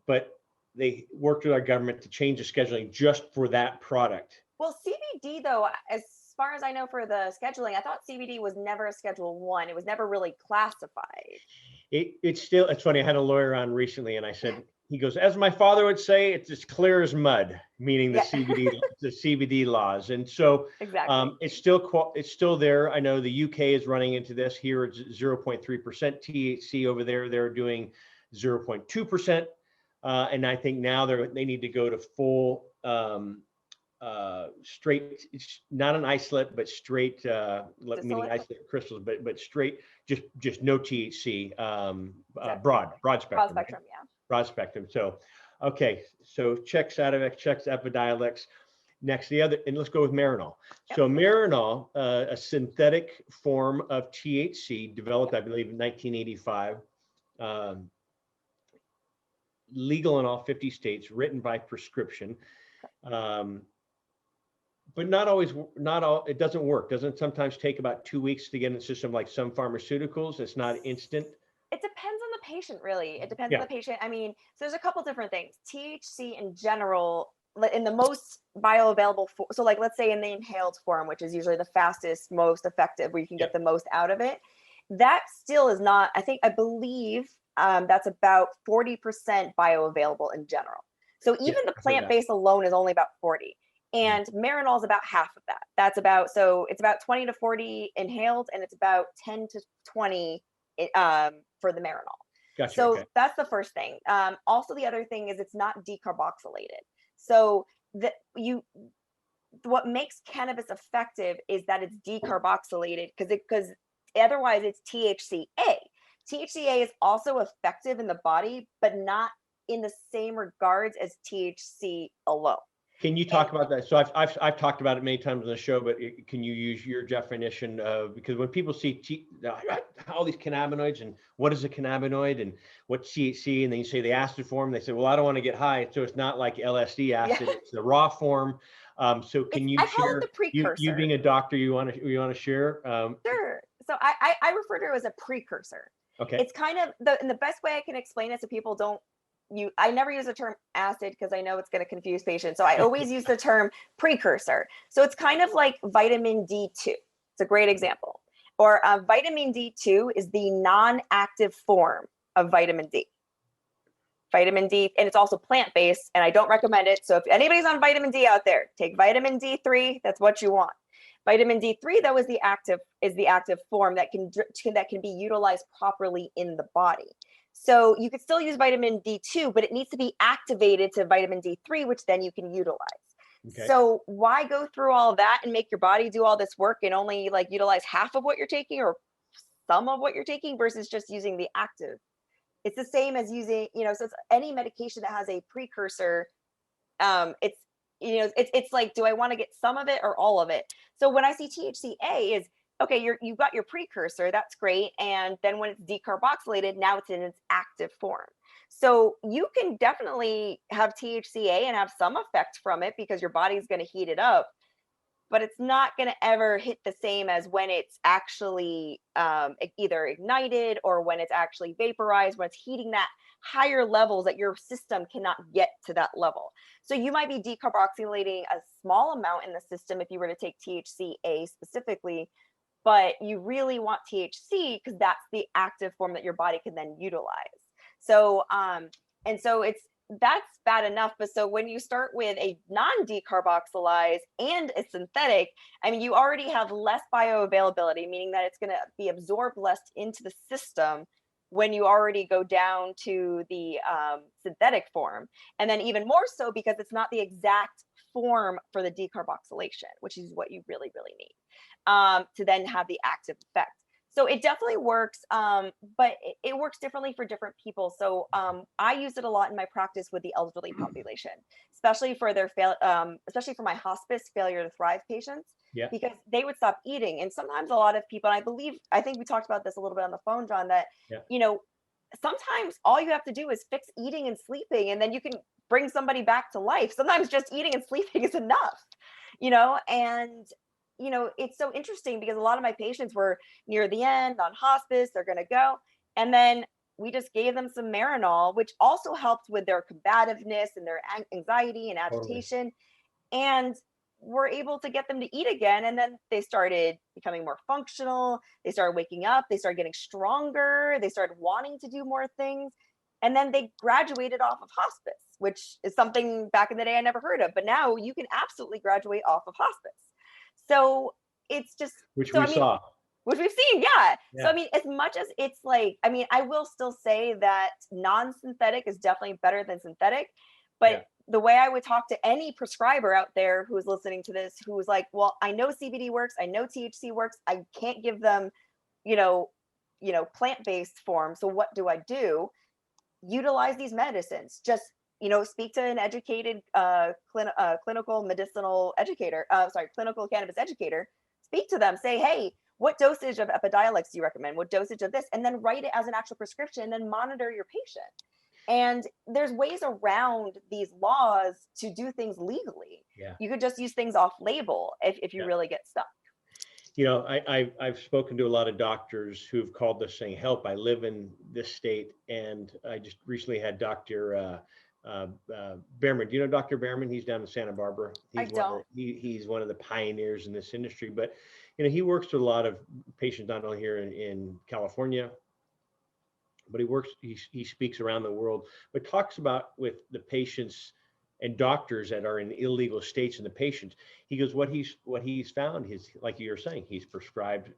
but they worked with our government to change the scheduling just for that product? Well, CBD though, as far as I know for the scheduling, I thought CBD was never a Schedule 1. It was never really classified. It's funny. I had a lawyer on recently and I said, he goes, as my father would say, it's as clear as mud, meaning the CBD laws. And so exactly. It's still there. I know the UK is running into this. Here it's 0.3% THC. Over there, they're doing 0.2%. And I think now they need to go to full straight, not an isolate, but straight, meaning isolate crystals, but straight, just no THC, broad spectrum. Broad spectrum, yeah. Broad spectrum. So, okay. So check Sativex, checks Epidiolex. Next, and let's go with Marinol. Yep. So Marinol, a synthetic form of THC developed, I believe, in 1985, legal in all 50 states, written by prescription. But it doesn't work. Doesn't sometimes take about 2 weeks to get in the system, like some pharmaceuticals. It's not instant. It depends on the patient, really. It depends on the patient. I mean, so there's a couple different things. THC in general, in the most bioavailable, so like let's say in the inhaled form, which is usually the fastest, most effective, where you can get the most out of it, that still is not, I believe that's about 40% bioavailable in general. So even the plant-based alone is only about 40. And Marinol is about half of that. So it's about 20 to 40 inhaled, and it's about 10 to 20 for the Marinol. Gotcha, so that's the first thing. Also, the other thing is it's not decarboxylated. So what makes cannabis effective is that it's decarboxylated, because otherwise it's THCA. THCA is also effective in the body, but not in the same regards as THC alone. Can you talk about that? So I've talked about it many times on the show, but can you use your definition of, because when people see all these cannabinoids and what is a cannabinoid and what's THC, and then you say the acid form, they say, well, I don't want to get high, so it's not like LSD acid, it's the raw form. So can you share, the precursor. You being a doctor, you want to share? Sure. So I refer to it as a precursor. Okay. It's kind of the best way I can explain it so people don't. I never use the term acid because I know it's going to confuse patients. So I always use the term precursor. So it's kind of like vitamin D2. It's a great example. Or vitamin D2 is the non-active form of vitamin D. Vitamin D, and it's also plant-based, and I don't recommend it. So if anybody's on vitamin D out there, take vitamin D3. That's what you want. Vitamin D3, though, is the active form that can be utilized properly in the body. So you could still use vitamin D2, but it needs to be activated to vitamin D3, which then you can utilize. Okay. So why go through all of that and make your body do all this work and only like utilize half of what you're taking or some of what you're taking versus just using the active? It's the same as using, so it's any medication that has a precursor. It's like, do I want to get some of it or all of it? So when I see THCA is, okay, you've got your precursor, that's great. And then when it's decarboxylated, now it's in its active form. So you can definitely have THCA and have some effect from it because your body's going to heat it up, but it's not going to ever hit the same as when it's actually either ignited or when it's actually vaporized, when it's heating that higher levels that your system cannot get to that level. So you might be decarboxylating a small amount in the system if you were to take THCA specifically, but you really want THC because that's the active form that your body can then utilize. So, and so that's bad enough. But so when you start with a non-decarboxylized and a synthetic, I mean, you already have less bioavailability, meaning that it's going to be absorbed less into the system when you already go down to the synthetic form. And then even more so because it's not the exact form for the decarboxylation, which is what you really, really need to then have the active effect. So it definitely works, but it works differently for different people. So I use it a lot in my practice with the elderly population, especially for especially for my hospice failure to thrive patients, Yeah. because they would stop eating. And sometimes a lot of people, and I think we talked about this a little bit on the phone, John, that, Yeah. you know, sometimes all you have to do is fix eating and sleeping, and then you can bring somebody back to life. Sometimes just eating and sleeping is enough, and it's so interesting because a lot of my patients were near the end on hospice, they're going to go. And then we just gave them some Marinol, which also helped with their combativeness and their anxiety and Totally. agitation. And we're able to get them to eat again. And then they started becoming more functional. They started waking up. They started getting stronger. They started wanting to do more things. And then they graduated off of hospice, which is something back in the day I never heard of. But now you can absolutely graduate off of hospice. So it's just, Which so we I mean, saw. which we've seen, yeah. So Yeah. I mean, as much as it's like, I mean, I will still say that non-synthetic is definitely better than synthetic, but Yeah. the way I would talk to any prescriber out there who is listening to this, who is like, well, I know CBD works, I know THC works, I can't give them, plant-based form. So what do I do? Utilize these medicines. Just speak to an educated clinical medicinal educator. Clinical cannabis educator. Speak to them. Say, hey, what dosage of Epidiolex do you recommend? What dosage of this? And then write it as an actual prescription, and then monitor your patient. And there's ways around these laws to do things legally. Yeah. You could just use things off label if you really get stuck. I've spoken to a lot of doctors who've called us saying, help, I live in this state. And I just recently had Dr. Behrman. Do you know Dr. Behrman? He's down in Santa Barbara. He's one of the pioneers in this industry, but he works with a lot of patients, not only here in California, but he speaks around the world, but talks about with the patients and doctors that are in illegal states and the patients. He goes, what he's found is, like you're saying, he's prescribed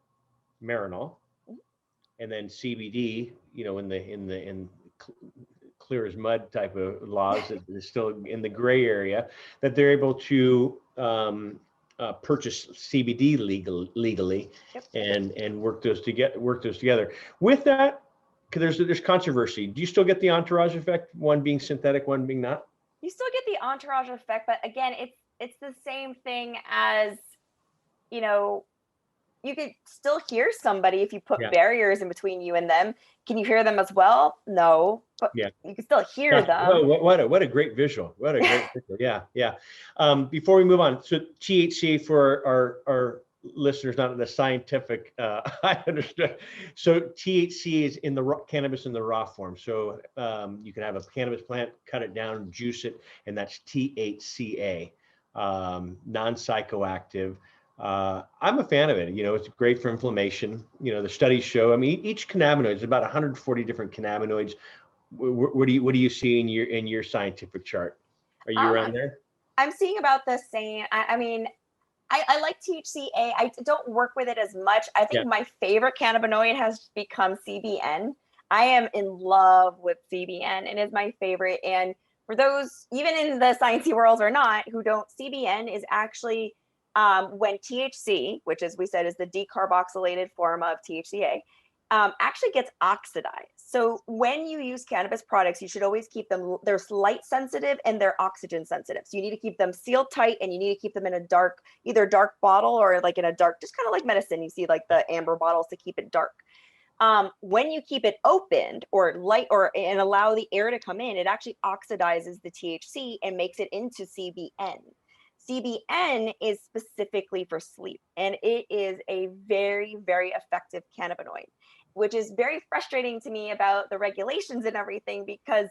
Marinol and then CBD, in clear as mud type of laws that is still in the gray area, that they're able to purchase CBD legally. Yep. and work those together. With that, because there's controversy. Do you still get the entourage effect? One being synthetic, one being not. You still get the entourage effect, but again, it's the same thing as, you could still hear somebody if you put barriers in between you and them. Can you hear them as well? No, but you can still hear them. Oh, what a great visual. What a great visual. Yeah. Before we move on, so THC for our listeners, not in the scientific, I understand. So THC is in the cannabis in the raw form. So you can have a cannabis plant, cut it down, juice it, and that's THCA, non-psychoactive. I'm a fan of it. It's great for inflammation. The studies show, each cannabinoid is about 140 different cannabinoids. What do you see in your scientific chart? Are you around there? I'm seeing about the same. I like THCA. I don't work with it as much. I think my favorite cannabinoid has become CBN. I am in love with CBN, and is my favorite. And for those, even in the sciencey worlds or not, who don't, CBN is actually when THC, which as we said is the decarboxylated form of THCA, actually gets oxidized. So when you use cannabis products, you should always keep them, they're light sensitive and they're oxygen sensitive. So you need to keep them sealed tight, and you need to keep them in a either dark bottle or like in a dark, just kind of like medicine. You see like the amber bottles to keep it dark. When you keep it opened or light and allow the air to come in, it actually oxidizes the THC and makes it into CBN. CBN is specifically for sleep, and it is a very, very effective cannabinoid, which is very frustrating to me about the regulations and everything, because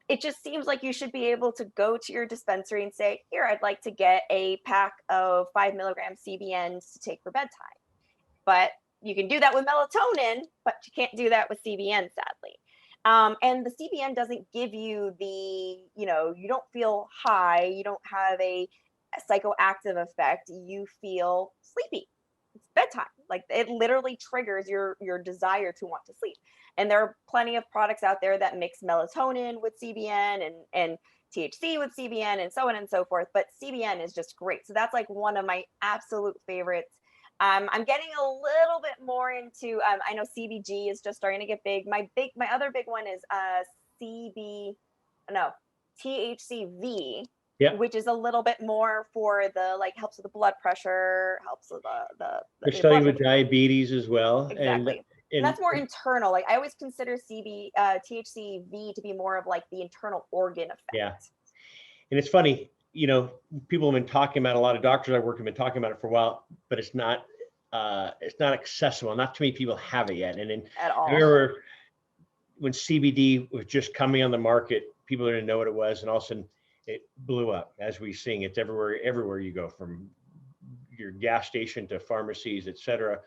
it just seems like you should be able to go to your dispensary and say, here, I'd like to get a pack of 5 milligram CBNs to take for bedtime. But you can do that with melatonin, but you can't do that with CBN, sadly. And the CBN doesn't give you the, you don't feel high, you don't have a psychoactive effect, you feel sleepy. It's bedtime. Like it literally triggers your desire to want to sleep. And there are plenty of products out there that mix melatonin with CBN and THC with CBN and so on and so forth. But CBN is just great. So that's like one of my absolute favorites. I'm getting a little bit more into, I know CBG is just starting to get big. My other big one is THCV, Yeah. which is a little bit more for the, like, helps with the blood pressure, helps with They're studying with diabetes as well. Exactly. And that's more and internal. Like I always consider THCV to be more of like the internal organ effect. Yeah. And it's funny, people have been talking about, a lot of doctors I work have been talking about it for a while, but it's not accessible. Not too many people have it yet. And then At all. I remember when CBD was just coming on the market, people didn't know what it was, and all of a sudden it blew up. As we sing, it's everywhere you go, from your gas station to pharmacies, et cetera.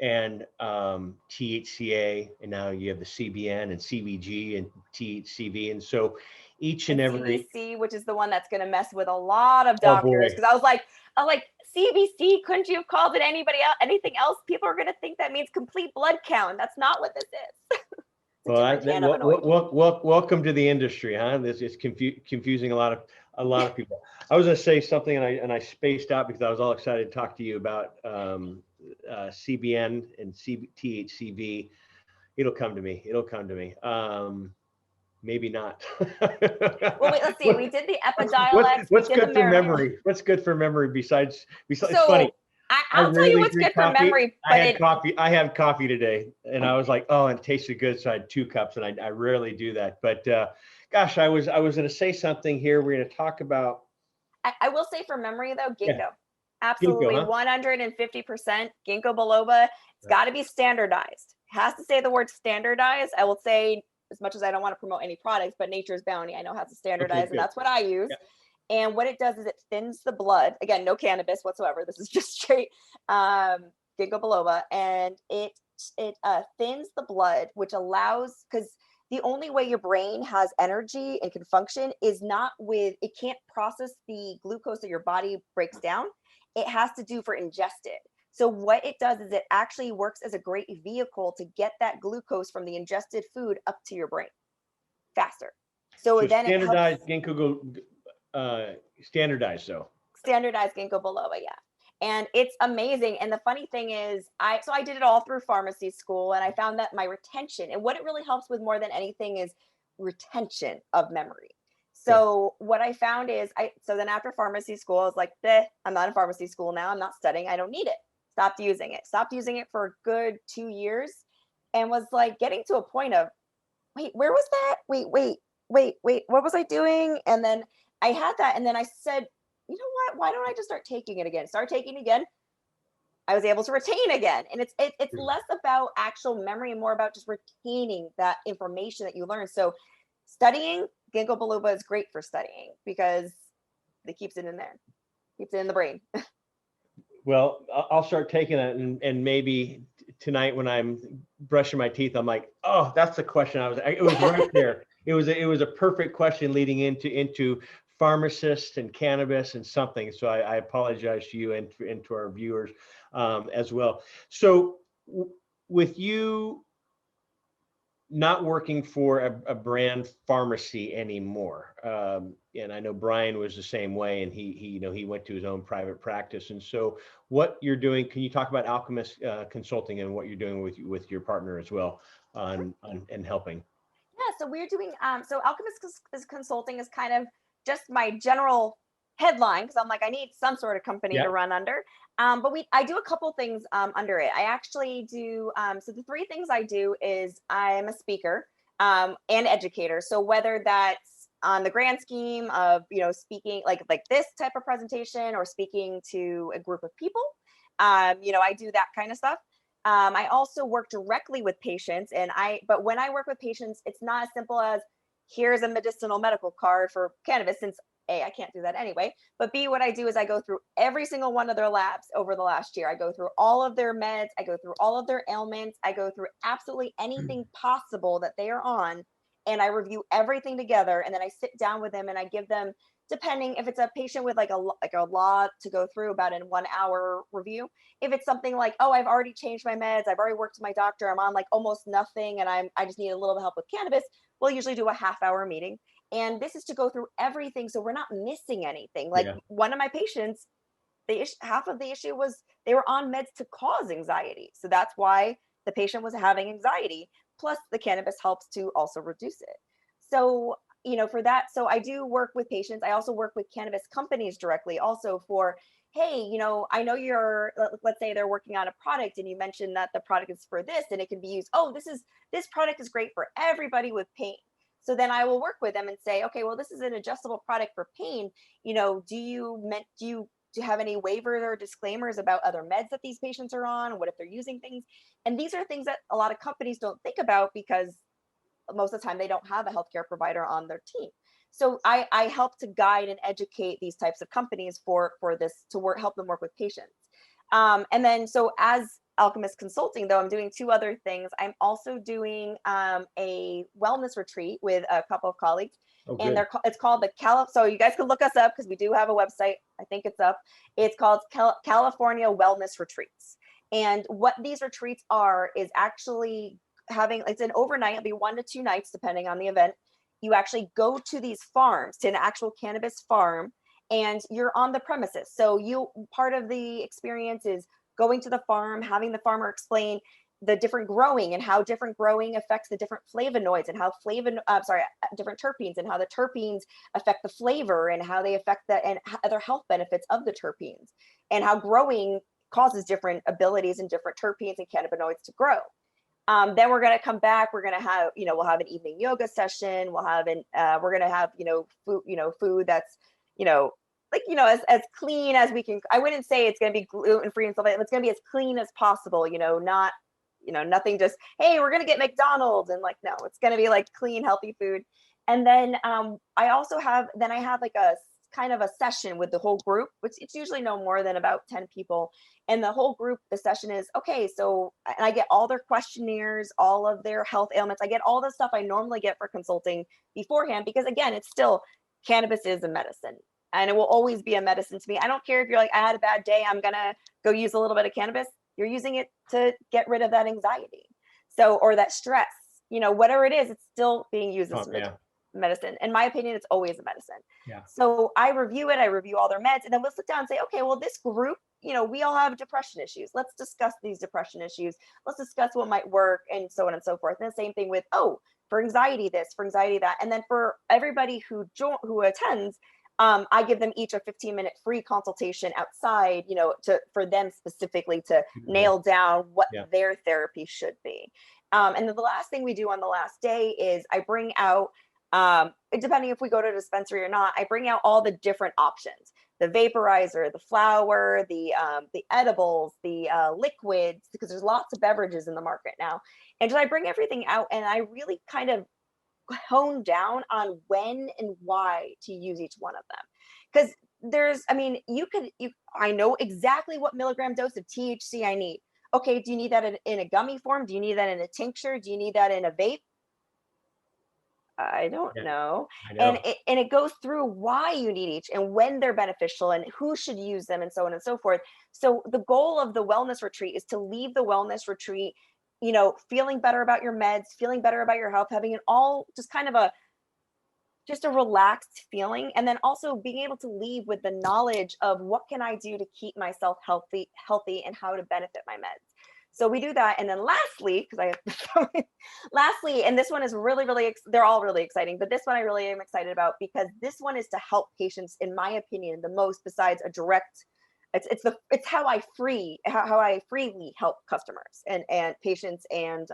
And THCA, and now you have the CBN and CBG and THCV. And so each and every CBC, which is the one that's going to mess with a lot of doctors, because I was like CBC, couldn't you have called it anything else? People are going to think that means complete blood count. That's not what this is. Welcome to the industry, huh? This is confusing a lot of people. I was going to say something and I spaced out because I was all excited to talk to you about CBN and THCV. It'll come to me. Maybe not. Well, wait, let's see. We did the Epidiolex. What's good for memory? What's good for memory besides it's funny. I'll tell you what's good for memory. I had coffee today, and I was like, oh, and it tasted good, so I had 2 cups, and I rarely do that. But gosh, I was going to say something here. We're going to talk about. I will say for memory though, ginkgo. Yeah. Absolutely, Ginkgo, huh? 150% ginkgo biloba. It's got to be standardized. It has to say the word standardized. I will say, as much as I don't want to promote any products, but Nature's Bounty I know has to standardize, and that's what I use. Yeah. And what it does is it thins the blood. Again, no cannabis whatsoever. This is just straight ginkgo biloba, and it thins the blood, which allows, because the only way your brain has energy and can function is not with, it can't process the glucose that your body breaks down. It has to do for ingested. So what it does is it actually works as a great vehicle to get that glucose from the ingested food up to your brain faster. So then standardized it ginkgo, standardized though. Standardized ginkgo biloba, yeah. And it's amazing. And the funny thing is, I did it all through pharmacy school, and I found that my retention, and what it really helps with more than anything is retention of memory. So what I found is, so then after pharmacy school, I was like, I'm not in pharmacy school now. I'm not studying. I don't need it. Stopped using it for a good 2 years, and was like getting to a point of, wait, where was that? Wait, what was I doing? And then I had that. And then I said, you know what? Why don't I just start taking it again? Start taking it again. I was able to retain again. And it's less about actual memory and more about just retaining that information that you learn. So studying ginkgo biloba is great for studying because it keeps it in there, keeps it in the brain. Well, I'll start taking it, and maybe tonight when I'm brushing my teeth, I'm like, oh, that's the question it was right there. It was a perfect question leading into pharmacist and cannabis and something. So I apologize to you and to our viewers as well. So with you not working for a brand pharmacy anymore, and I know Brian was the same way, and he went to his own private practice. And so what you're doing, can you talk about Alchemist Consulting and what you're doing with your partner as well on helping? Yeah, so we're doing, so Alchemist Consulting is kind of just my general headline, because I'm like, I need some sort of company to run under. But I do a couple things under it. I actually do, so the 3 things I do is I'm a speaker and educator. So whether that's on the grand scheme of, speaking like this type of presentation or speaking to a group of people, I do that kind of stuff. I also work directly with patients, but when I work with patients, it's not as simple as here's a medicinal medical card for cannabis, since A, I can't do that anyway, but B, what I do is I go through every single one of their labs over the last year. I go through all of their meds. I go through all of their ailments. I go through absolutely anything possible that they are on, and I review everything together, and then I sit down with them and I give them, depending if it's a patient with like a lot to go through, about in 1 hour review. If it's something like, oh, I've already changed my meds, I've already worked with my doctor, I'm on like almost nothing, and I just need a little help with cannabis, we'll usually do a half-hour meeting. And this is to go through everything so we're not missing anything. Like Yeah. one of my patients, half of the issue was they were on meds to cause anxiety. So that's why the patient was having anxiety. Plus, the cannabis helps to also reduce it. So, for that, so I do work with patients. I also work with cannabis companies directly, also for, hey, I know let's say they're working on a product and you mentioned that the product is for this and it can be used. Oh, this product is great for everybody with pain. So then I will work with them and say, okay, well, this is an adjustable product for pain. Do you have any waivers or disclaimers about other meds that these patients are on? What if they're using things? And these are things that a lot of companies don't think about because most of the time they don't have a healthcare provider on their team. So I help to guide and educate these types of companies for this to help them work with patients. And then, so as Alchemist Consulting, though, I'm doing two other things. I'm also doing a wellness retreat with a couple of colleagues. Oh, And good. it's called so you guys can look us up because we do have a website. I think it's up. It's called California Wellness Retreats. And what these retreats are is actually it's an overnight, it'll be 1 to 2 nights, depending on the event. You actually go to these farms, to an actual cannabis farm, and you're on the premises. So part of the experience is going to the farm, having the farmer explain the different growing and how different growing affects the different flavonoids and how different terpenes, and how the terpenes affect the flavor and how they affect and other health benefits of the terpenes, and how growing causes different abilities and different terpenes and cannabinoids to grow. Then we're going to come back. We're going to have, we'll have an evening yoga session. We'll have we're going to have, food that's, as clean as we can. I wouldn't say it's going to be gluten-free and stuff like that. It's going to be as clean as possible, not, nothing just, hey, we're going to get McDonald's, and like, no, it's going to be like clean, healthy food. And then I have like a kind of a session with the whole group, which it's usually no more than about 10 people. And the whole group, the session is, okay, so, and I get all their questionnaires, all of their health ailments. I get all the stuff I normally get for consulting beforehand, because again, it's still, cannabis is a medicine, and it will always be a medicine to me. I don't care if you're like, I had a bad day, I'm going to go use a little bit of cannabis. You're using it to get rid of that anxiety. So, or that stress, whatever it is, it's still being used as medicine. In my opinion, it's always a medicine. Yeah. So I review all their meds, and then we'll sit down and say, okay, well, this group, we all have depression issues. Let's discuss these depression issues. Let's discuss what might work, and so on and so forth. And the same thing with, for anxiety this, for anxiety that. And then for everybody who attends, I give them each a 15-minute free consultation outside, for them specifically to nail down what their therapy should be. And then the last thing we do on the last day is I bring out, depending if we go to a dispensary or not, I bring out all the different options: the vaporizer, the flower, the edibles, the liquids, because there's lots of beverages in the market now. And I bring everything out, and I really kind of hone down on when and why to use each one of them. Because I know exactly what milligram dose of THC I need. Okay, do you need that in a gummy form? Do you need that in a tincture? Do you need that in a vape? I don't know. I know. And it goes through why you need each and when they're beneficial and who should use them and so on and so forth. So the goal of the wellness retreat is to leave the wellness retreat, feeling better about your meds, feeling better about your health, having it all just kind of a relaxed feeling. And then also being able to leave with the knowledge of what can I do to keep myself healthy and how to benefit my meds. So we do that. And then lastly, and this one is really, really, they're all really exciting, but this one I really am excited about, because this one is to help patients, in my opinion, the most, besides a direct, it's how I freely help customers and patients and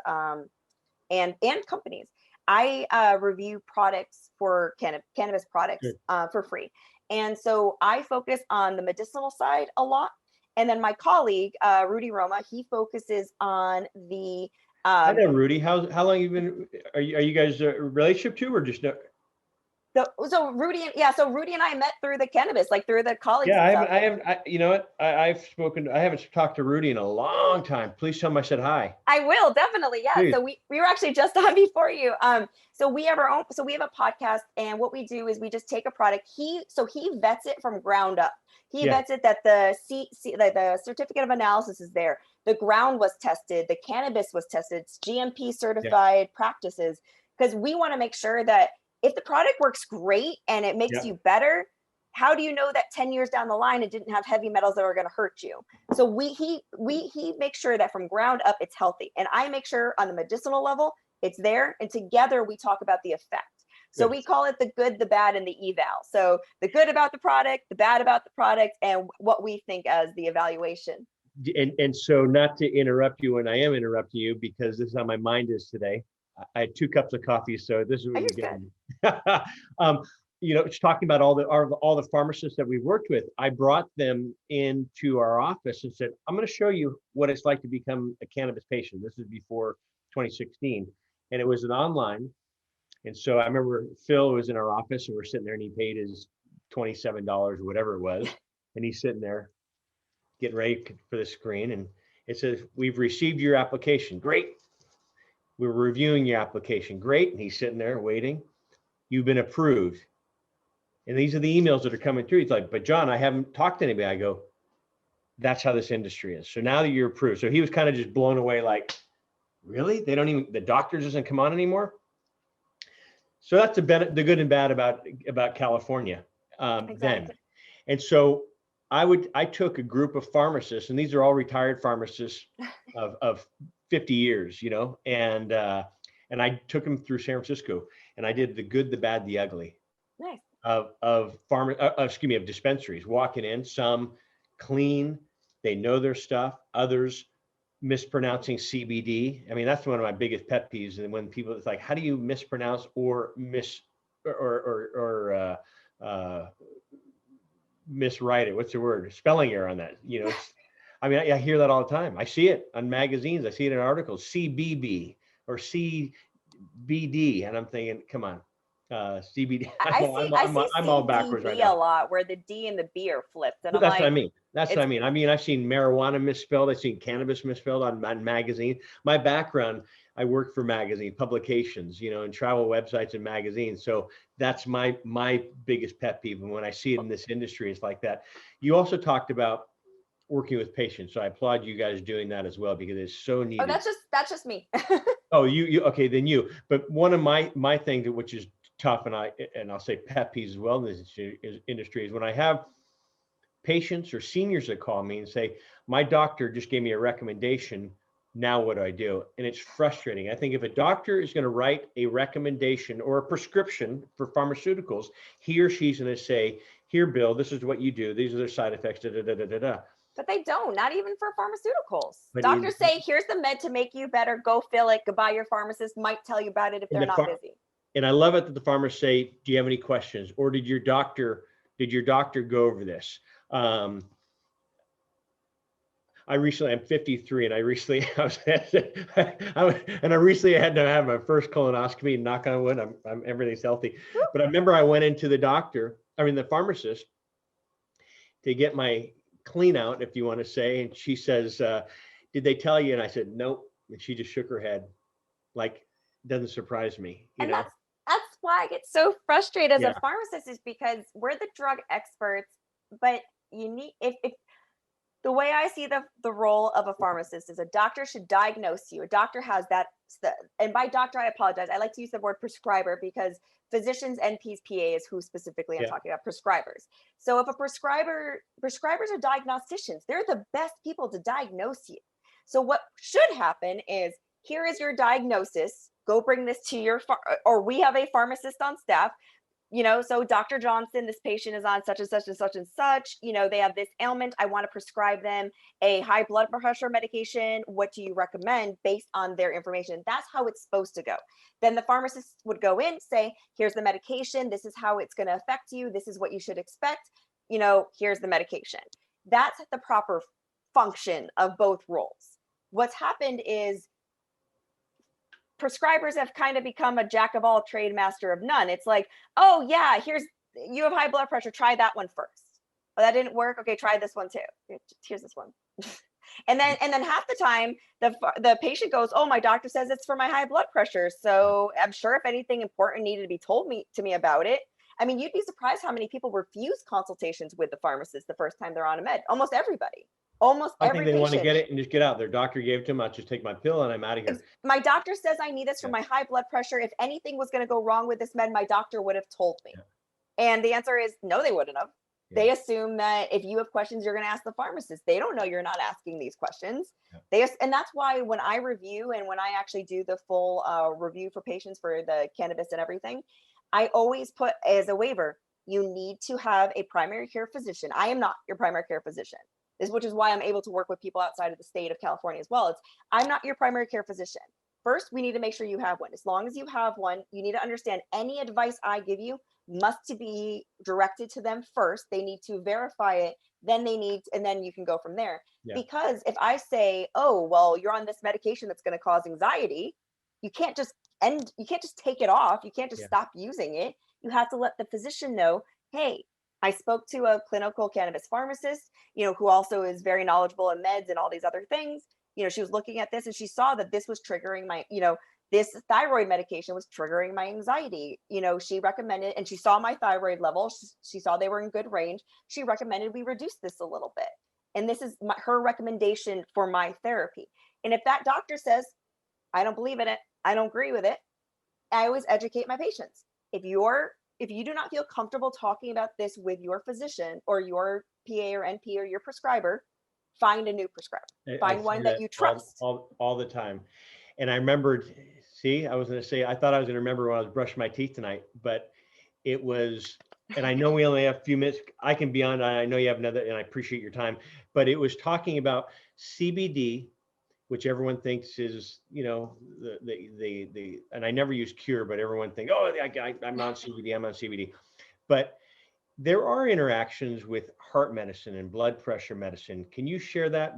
companies. I review products for cannabis products for free. And so I focus on the medicinal side a lot. And then my colleague, Rudy Roma, he focuses on the. I know Rudy. How long you been? Are you guys a relationship too, or just no? So Rudy and I met through the cannabis, like through the colleagues Yeah, and stuff. you know what? I haven't talked to Rudy in a long time. Please tell him I said hi. I will definitely, yeah. Dude. So we were actually just on before you. So we have our own. So we have a podcast, and what we do is we just take a product. He vets it from ground up. He Yeah, vets it that the certificate of analysis is there. The ground was tested. The cannabis was tested. It's GMP yeah, certified practices, because we want to make sure that if the product works great and it makes yeah. you better, how do you know that 10 years down the line it didn't have heavy metals that are going to hurt you? So he makes sure that from ground up it's healthy, and I make sure on the medicinal level it's there, and together we talk about the effect. So Good. we call it the good, the bad, and the eval. So the good about the product, the bad about the product, and what we think as the evaluation. And so, not to interrupt you when I am interrupting you, because this is how my mind is today. I had 2 cups of coffee, so this is Oh, what you're you're good. getting. It's talking about all the pharmacists that we've worked with. I brought them into our office and said, "I'm going to show you what it's like to become a cannabis patient." This is before 2016, and it was an online. And so I remember Phil was in our office, and we're sitting there, and he paid his $27 or whatever it was, and he's sitting there getting ready for the screen, and it says, "We've received your application." Great. We're reviewing your application. Great. And he's sitting there waiting. "You've been approved." And these are the emails that are coming through. He's like, "But John, I haven't talked to anybody." I go, "That's how this industry is. So now that you're approved." So he was kind of just blown away, like, really? They don't even, the doctor doesn't come on anymore? So that's the good and bad about California then. Exactly. And so I took a group of pharmacists, and these are all retired pharmacists of 50 years, and I took them through San Francisco, and I did the good, the bad, the ugly Nice. of dispensaries. Walking in, some clean, they know their stuff, others mispronouncing CBD. I mean, that's one of my biggest pet peeves. And when people, it's like, how do you mispronounce or miswrite it? What's the word? Spelling error on that. I mean, I hear that all the time. I see it on magazines. I see it in articles. CBB or CBD, and I'm thinking, come on, CBD. I'm all backwards right CBD a now. lot, where the D and the B are flipped, and I'm That's what I like, mean. That's what I mean. I mean, I've seen marijuana misspelled. I've seen cannabis misspelled on magazine. My background, I work for magazine publications, and travel websites and magazines. So that's my biggest pet peeve. And when I see it in this industry, it's like that. You also talked about working with patients. So I applaud you guys doing that as well, because it's so needed. oh, that's just me. Oh, you okay, then you. But one of my things, which is tough, and I'll say pet peeves as well in this industry, is when I have patients or seniors that call me and say, "My doctor just gave me a recommendation. Now what do I do?" And it's frustrating. I think if a doctor is going to write a recommendation or a prescription for pharmaceuticals, he or she's going to say, "Here, Bill, this is what you do. These are the side effects." Da, da, da, da, da, da. But they don't, not even for pharmaceuticals. But Doctors say, here's the med to make you better. Go fill it. Goodbye. Your pharmacist might tell you about it if they're not busy. And I love it that the farmers say, "Do you have any questions?" Or did your doctor go over this? I'm 53, and I recently I had to have my first colonoscopy. Knock on wood, I'm everything's healthy. But I remember I went into the pharmacist, to get my clean out, if you want to say, and she says, "Did they tell you?" And I said, "Nope." And she just shook her head, like, doesn't surprise me, And that's why I get so frustrated as Yeah. a pharmacist, is because we're the drug experts, but you need, if the way I see the role of a pharmacist is a doctor should diagnose you. A doctor has that, and by doctor, I apologize. I like to use the word prescriber, because physicians, NPs, PAs, who specifically I'm talking about, prescribers. So if prescribers are diagnosticians, they're the best people to diagnose you. So what should happen is, here is your diagnosis. Go bring this to or we have a pharmacist on staff. So Dr. Johnson, this patient is on such and such and such and such, they have this ailment. I want to prescribe them a high blood pressure medication. What do you recommend based on their information? That's how it's supposed to go. Then the pharmacist would go in, say, here's the medication. This is how it's going to affect you. This is what you should expect. Here's the medication. That's the proper function of both roles. What's happened is prescribers have kind of become a jack of all trade, master of none. It's like, oh yeah, you have high blood pressure, try that one first. Oh, that didn't work. Okay, try this one too. Here's this one. And then half the time the patient goes, oh, my doctor says it's for my high blood pressure. So I'm sure if anything important needed to be told to me about it. I mean, you'd be surprised how many people refuse consultations with the pharmacist the first time they're on a med. Almost everybody. I think they want to get it and just get out. Their doctor gave it to them. I'll just take my pill and I'm out of here. My doctor says I need this for my high blood pressure. If anything was going to go wrong with this med, my doctor would have told me. And the answer is no, they wouldn't have. They assume that if you have questions, you're going to ask the pharmacist. They don't know you're not asking these questions. And that's why when I review and when I actually do the full review for patients for the cannabis and everything, I always put as a waiver, you need to have a primary care physician. I am not your primary care physician, which is why I'm able to work with people outside of the state of California as well. I'm not your primary care physician. First, we need to make sure you have one. As long as you have one, you need to understand any advice I give you must to be directed to them first. They need to verify it. Then and then you can go from there. Because if I say, oh, well, you're on this medication that's going to cause anxiety, you can't just take it off. You can't just stop using it. You have to let the physician know, hey, I spoke to a clinical cannabis pharmacist, who also is very knowledgeable in meds and all these other things. She was looking at this and she saw that this was triggering my, this thyroid medication was triggering my anxiety. She recommended, and she saw my thyroid level. She saw they were in good range. She recommended we reduce this a little bit. And this is her recommendation for my therapy. And if that doctor says, I don't believe in it, I don't agree with it, I always educate my patients. If you do not feel comfortable talking about this with your physician or your PA or NP or your prescriber, find a new prescriber. Find one that you trust. All the time. And I remembered, I was going to say, I thought I was going to remember when I was brushing my teeth tonight, but it was, and I know we only have a few minutes. I can be on, I know you have another, and I appreciate your time, but it was talking about CBD, which everyone thinks is, and I never use cure, but everyone thinks, oh, I'm on CBD, I'm on CBD. But there are interactions with heart medicine and blood pressure medicine. Can you share that?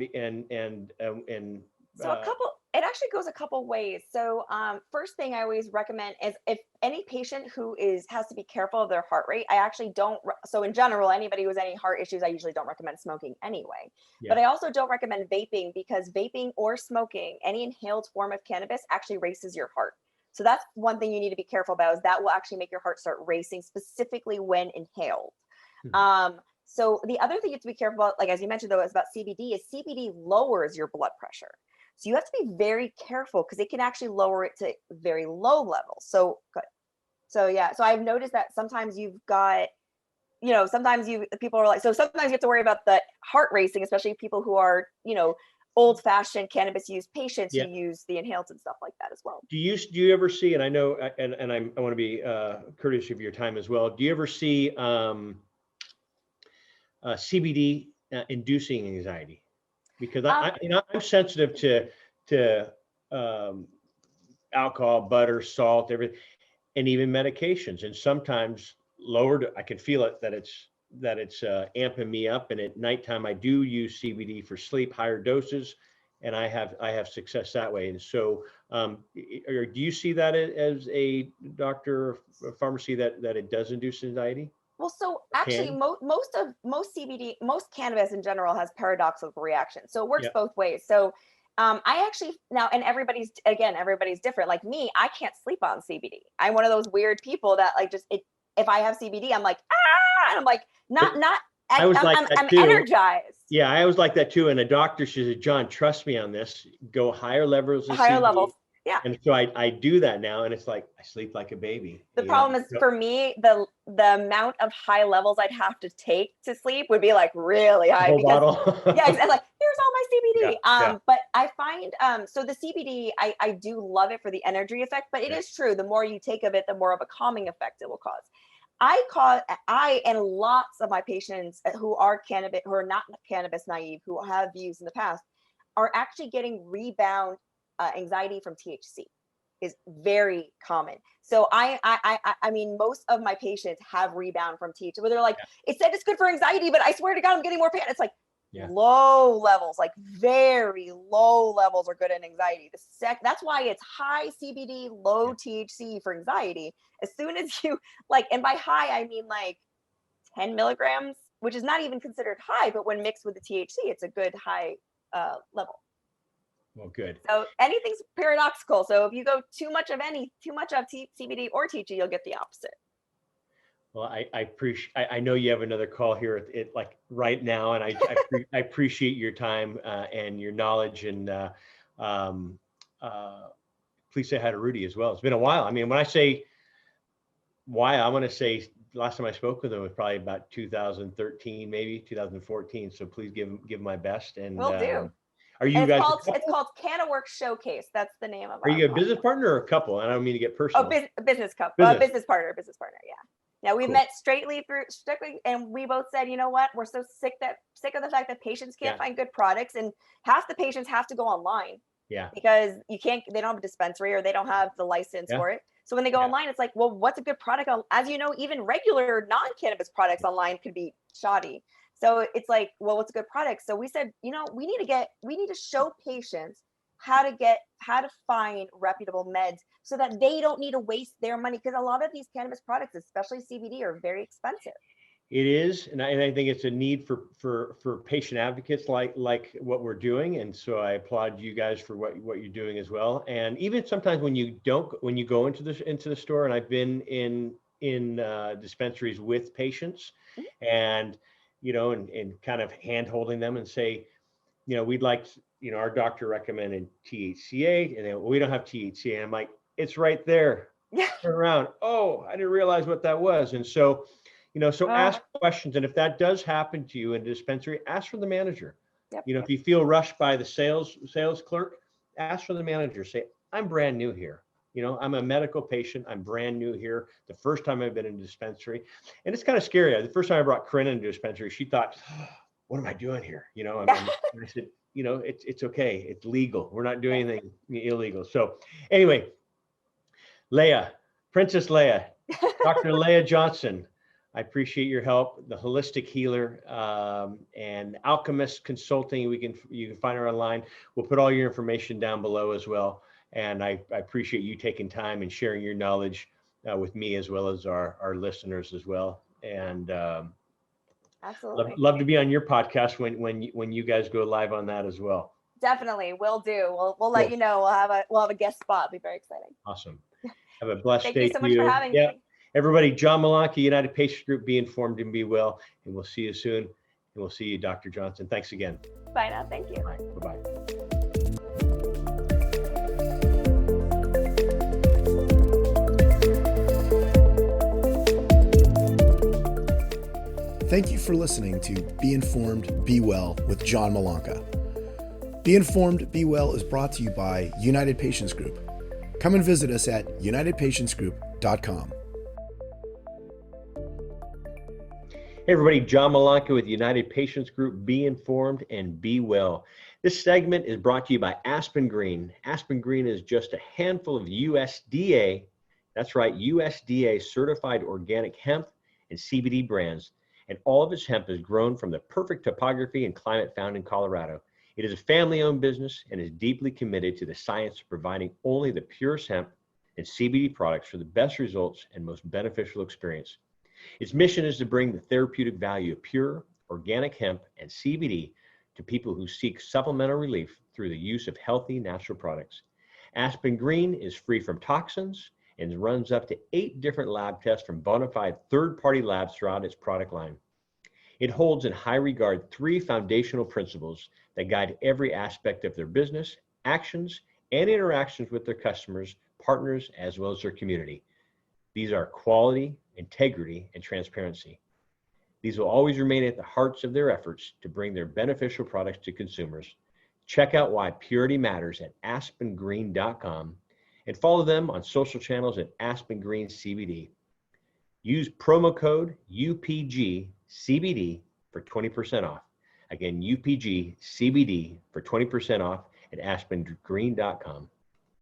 It actually goes a couple ways. So first thing I always recommend is if any patient who has to be careful of their heart rate, I actually don't. So in general, anybody who has any heart issues, I usually don't recommend smoking anyway. But I also don't recommend vaping because vaping or smoking, any inhaled form of cannabis actually races your heart. So that's one thing you need to be careful about, is that will actually make your heart start racing, specifically when inhaled. So the other thing you have to be careful about, like as you mentioned though, is about CBD, is CBD lowers your blood pressure. So you have to be very careful because it can actually lower it to very low levels. So good. So I've noticed that sometimes you've got, people are like, so sometimes you have to worry about the heart racing, especially people who are, old fashioned cannabis use patients who use the inhaled and stuff like that as well. Do you ever see, and I know, and I want to be courteous of your time as well. Do you ever see CBD inducing anxiety? Because I'm sensitive to alcohol, butter, salt, everything, and even medications. And sometimes lowered, I can feel it that it's amping me up. And at nighttime, I do use CBD for sleep, higher doses, and I have success that way. And so, do you see that as a doctor or pharmacy that it does induce anxiety? Well, so actually most CBD, most cannabis in general has paradoxical reactions. So it works both ways. So I actually now, and everybody's different. Like me, I can't sleep on CBD. I'm one of those weird people that like if I have CBD, I'm like, and I'm like, I'm energized. Yeah, I was like that too. And a doctor, she said, John, trust me on this, go higher levels of CBD. Levels. Yeah. And so I do that now, and it's like I sleep like a baby. The problem is for me, the amount of high levels I'd have to take to sleep would be like really high. Whole bottle. Yeah, it's like here's all my CBD. But I find so the CBD, I do love it for the energy effect, but it is true. The more you take of it, the more of a calming effect it will cause. I and lots of my patients who are not cannabis naive, who have used in the past, are actually getting rebound anxiety from THC is very common. So I mean, most of my patients have rebound from THC where they're like, it said it's good for anxiety, but I swear to God, I'm getting more pain. It's like, Yeah. Low levels, like very low levels, are good in anxiety. That's why it's high CBD, low THC for anxiety. As soon as you like, and by high, I mean like 10 milligrams, which is not even considered high, but when mixed with the THC, it's a good high level. Well, good. So anything's paradoxical. So if you go too much of CBD or THC, you'll get the opposite. Well, I appreciate. I know you have another call here like right now, and I appreciate your time and your knowledge. And please say hi to Rudy as well. It's been a while. I mean, when I say why, I want to say last time I spoke with him was probably about 2013, maybe 2014. So please give my best. And Will do. Are you and guys? It's called Cannaworks Showcase. That's the name of Are you a business partner or a couple? And I don't mean to get personal. Business couple. Business partner. Yeah. Yeah, we met strictly, and we both said, you know what? We're so sick of the fact that patients can't find good products, and half the patients have to go online. Yeah. Because they don't have a dispensary or they don't have the license for it. So when they go online, it's like, well, what's a good product? As you know, even regular non-cannabis products online could be shoddy. So it's like, well, what's a good product? So we said, we need to show patients how to find reputable meds so that they don't need to waste their money, because a lot of these cannabis products, especially CBD, are very expensive. It is, and I think it's a need for patient advocates like what we're doing, and so I applaud you guys for what you're doing as well. And even sometimes when you go into the store, and I've been in dispensaries with patients, and and kind of hand holding them and say, we'd like, our doctor recommended THCA, and then we don't have THCA. And I'm like, it's right there. Turn around. Oh, I didn't realize what that was. And so, ask questions. And if that does happen to you in a dispensary, ask for the manager. Yep. If you feel rushed by the sales clerk, ask for the manager. Say, I'm brand new here. I'm a medical patient. I'm brand new here. The first time I've been in a dispensary. And it's kind of scary. The first time I brought Corinne into a dispensary, she thought, what am I doing here? And I said, it's okay. It's legal. We're not doing anything illegal. So anyway, Princess Leah, Dr. Leah Johnson, I appreciate your help. The holistic healer and Alchemist Consulting. You can find her online. We'll put all your information down below as well. And I appreciate you taking time and sharing your knowledge with me as well as our listeners as well. And absolutely love to be on your podcast when you guys go live on that as well. Definitely, will do. We'll let you know. We'll have a guest spot. It'll be very exciting. Awesome. Have a blessed day. Thank you so much for having me. Everybody, John Malanca, United Patients Group, be informed and be well. And we'll see you soon. And we'll see you, Dr. Johnson. Thanks again. Bye now. Thank you. All right. Bye-bye. Thank you for listening to Be Informed, Be Well with John Malanca. Be Informed, Be Well is brought to you by United Patients Group. Come and visit us at unitedpatientsgroup.com. Hey everybody, John Malanca with United Patients Group. Be informed and be well. This segment is brought to you by Aspen Green. Aspen Green is just a handful of USDA, that's right, USDA certified organic hemp and CBD brands. And all of its hemp is grown from the perfect topography and climate found in Colorado. It is a family-owned business and is deeply committed to the science of providing only the purest hemp and CBD products for the best results and most beneficial experience. Its mission is to bring the therapeutic value of pure, organic hemp and CBD to people who seek supplemental relief through the use of healthy, natural products. Aspen Green is free from toxins and runs up to 8 different lab tests from bona fide third-party labs throughout its product line. It holds in high regard 3 foundational principles that guide every aspect of their business, actions, and interactions with their customers, partners, as well as their community. These are quality, integrity, and transparency. These will always remain at the hearts of their efforts to bring their beneficial products to consumers. Check out why purity matters at aspengreen.com and follow them on social channels at Aspen Green CBD. Use promo code UPGCBD for 20% off. Again, UPGCBD for 20% off at aspengreen.com.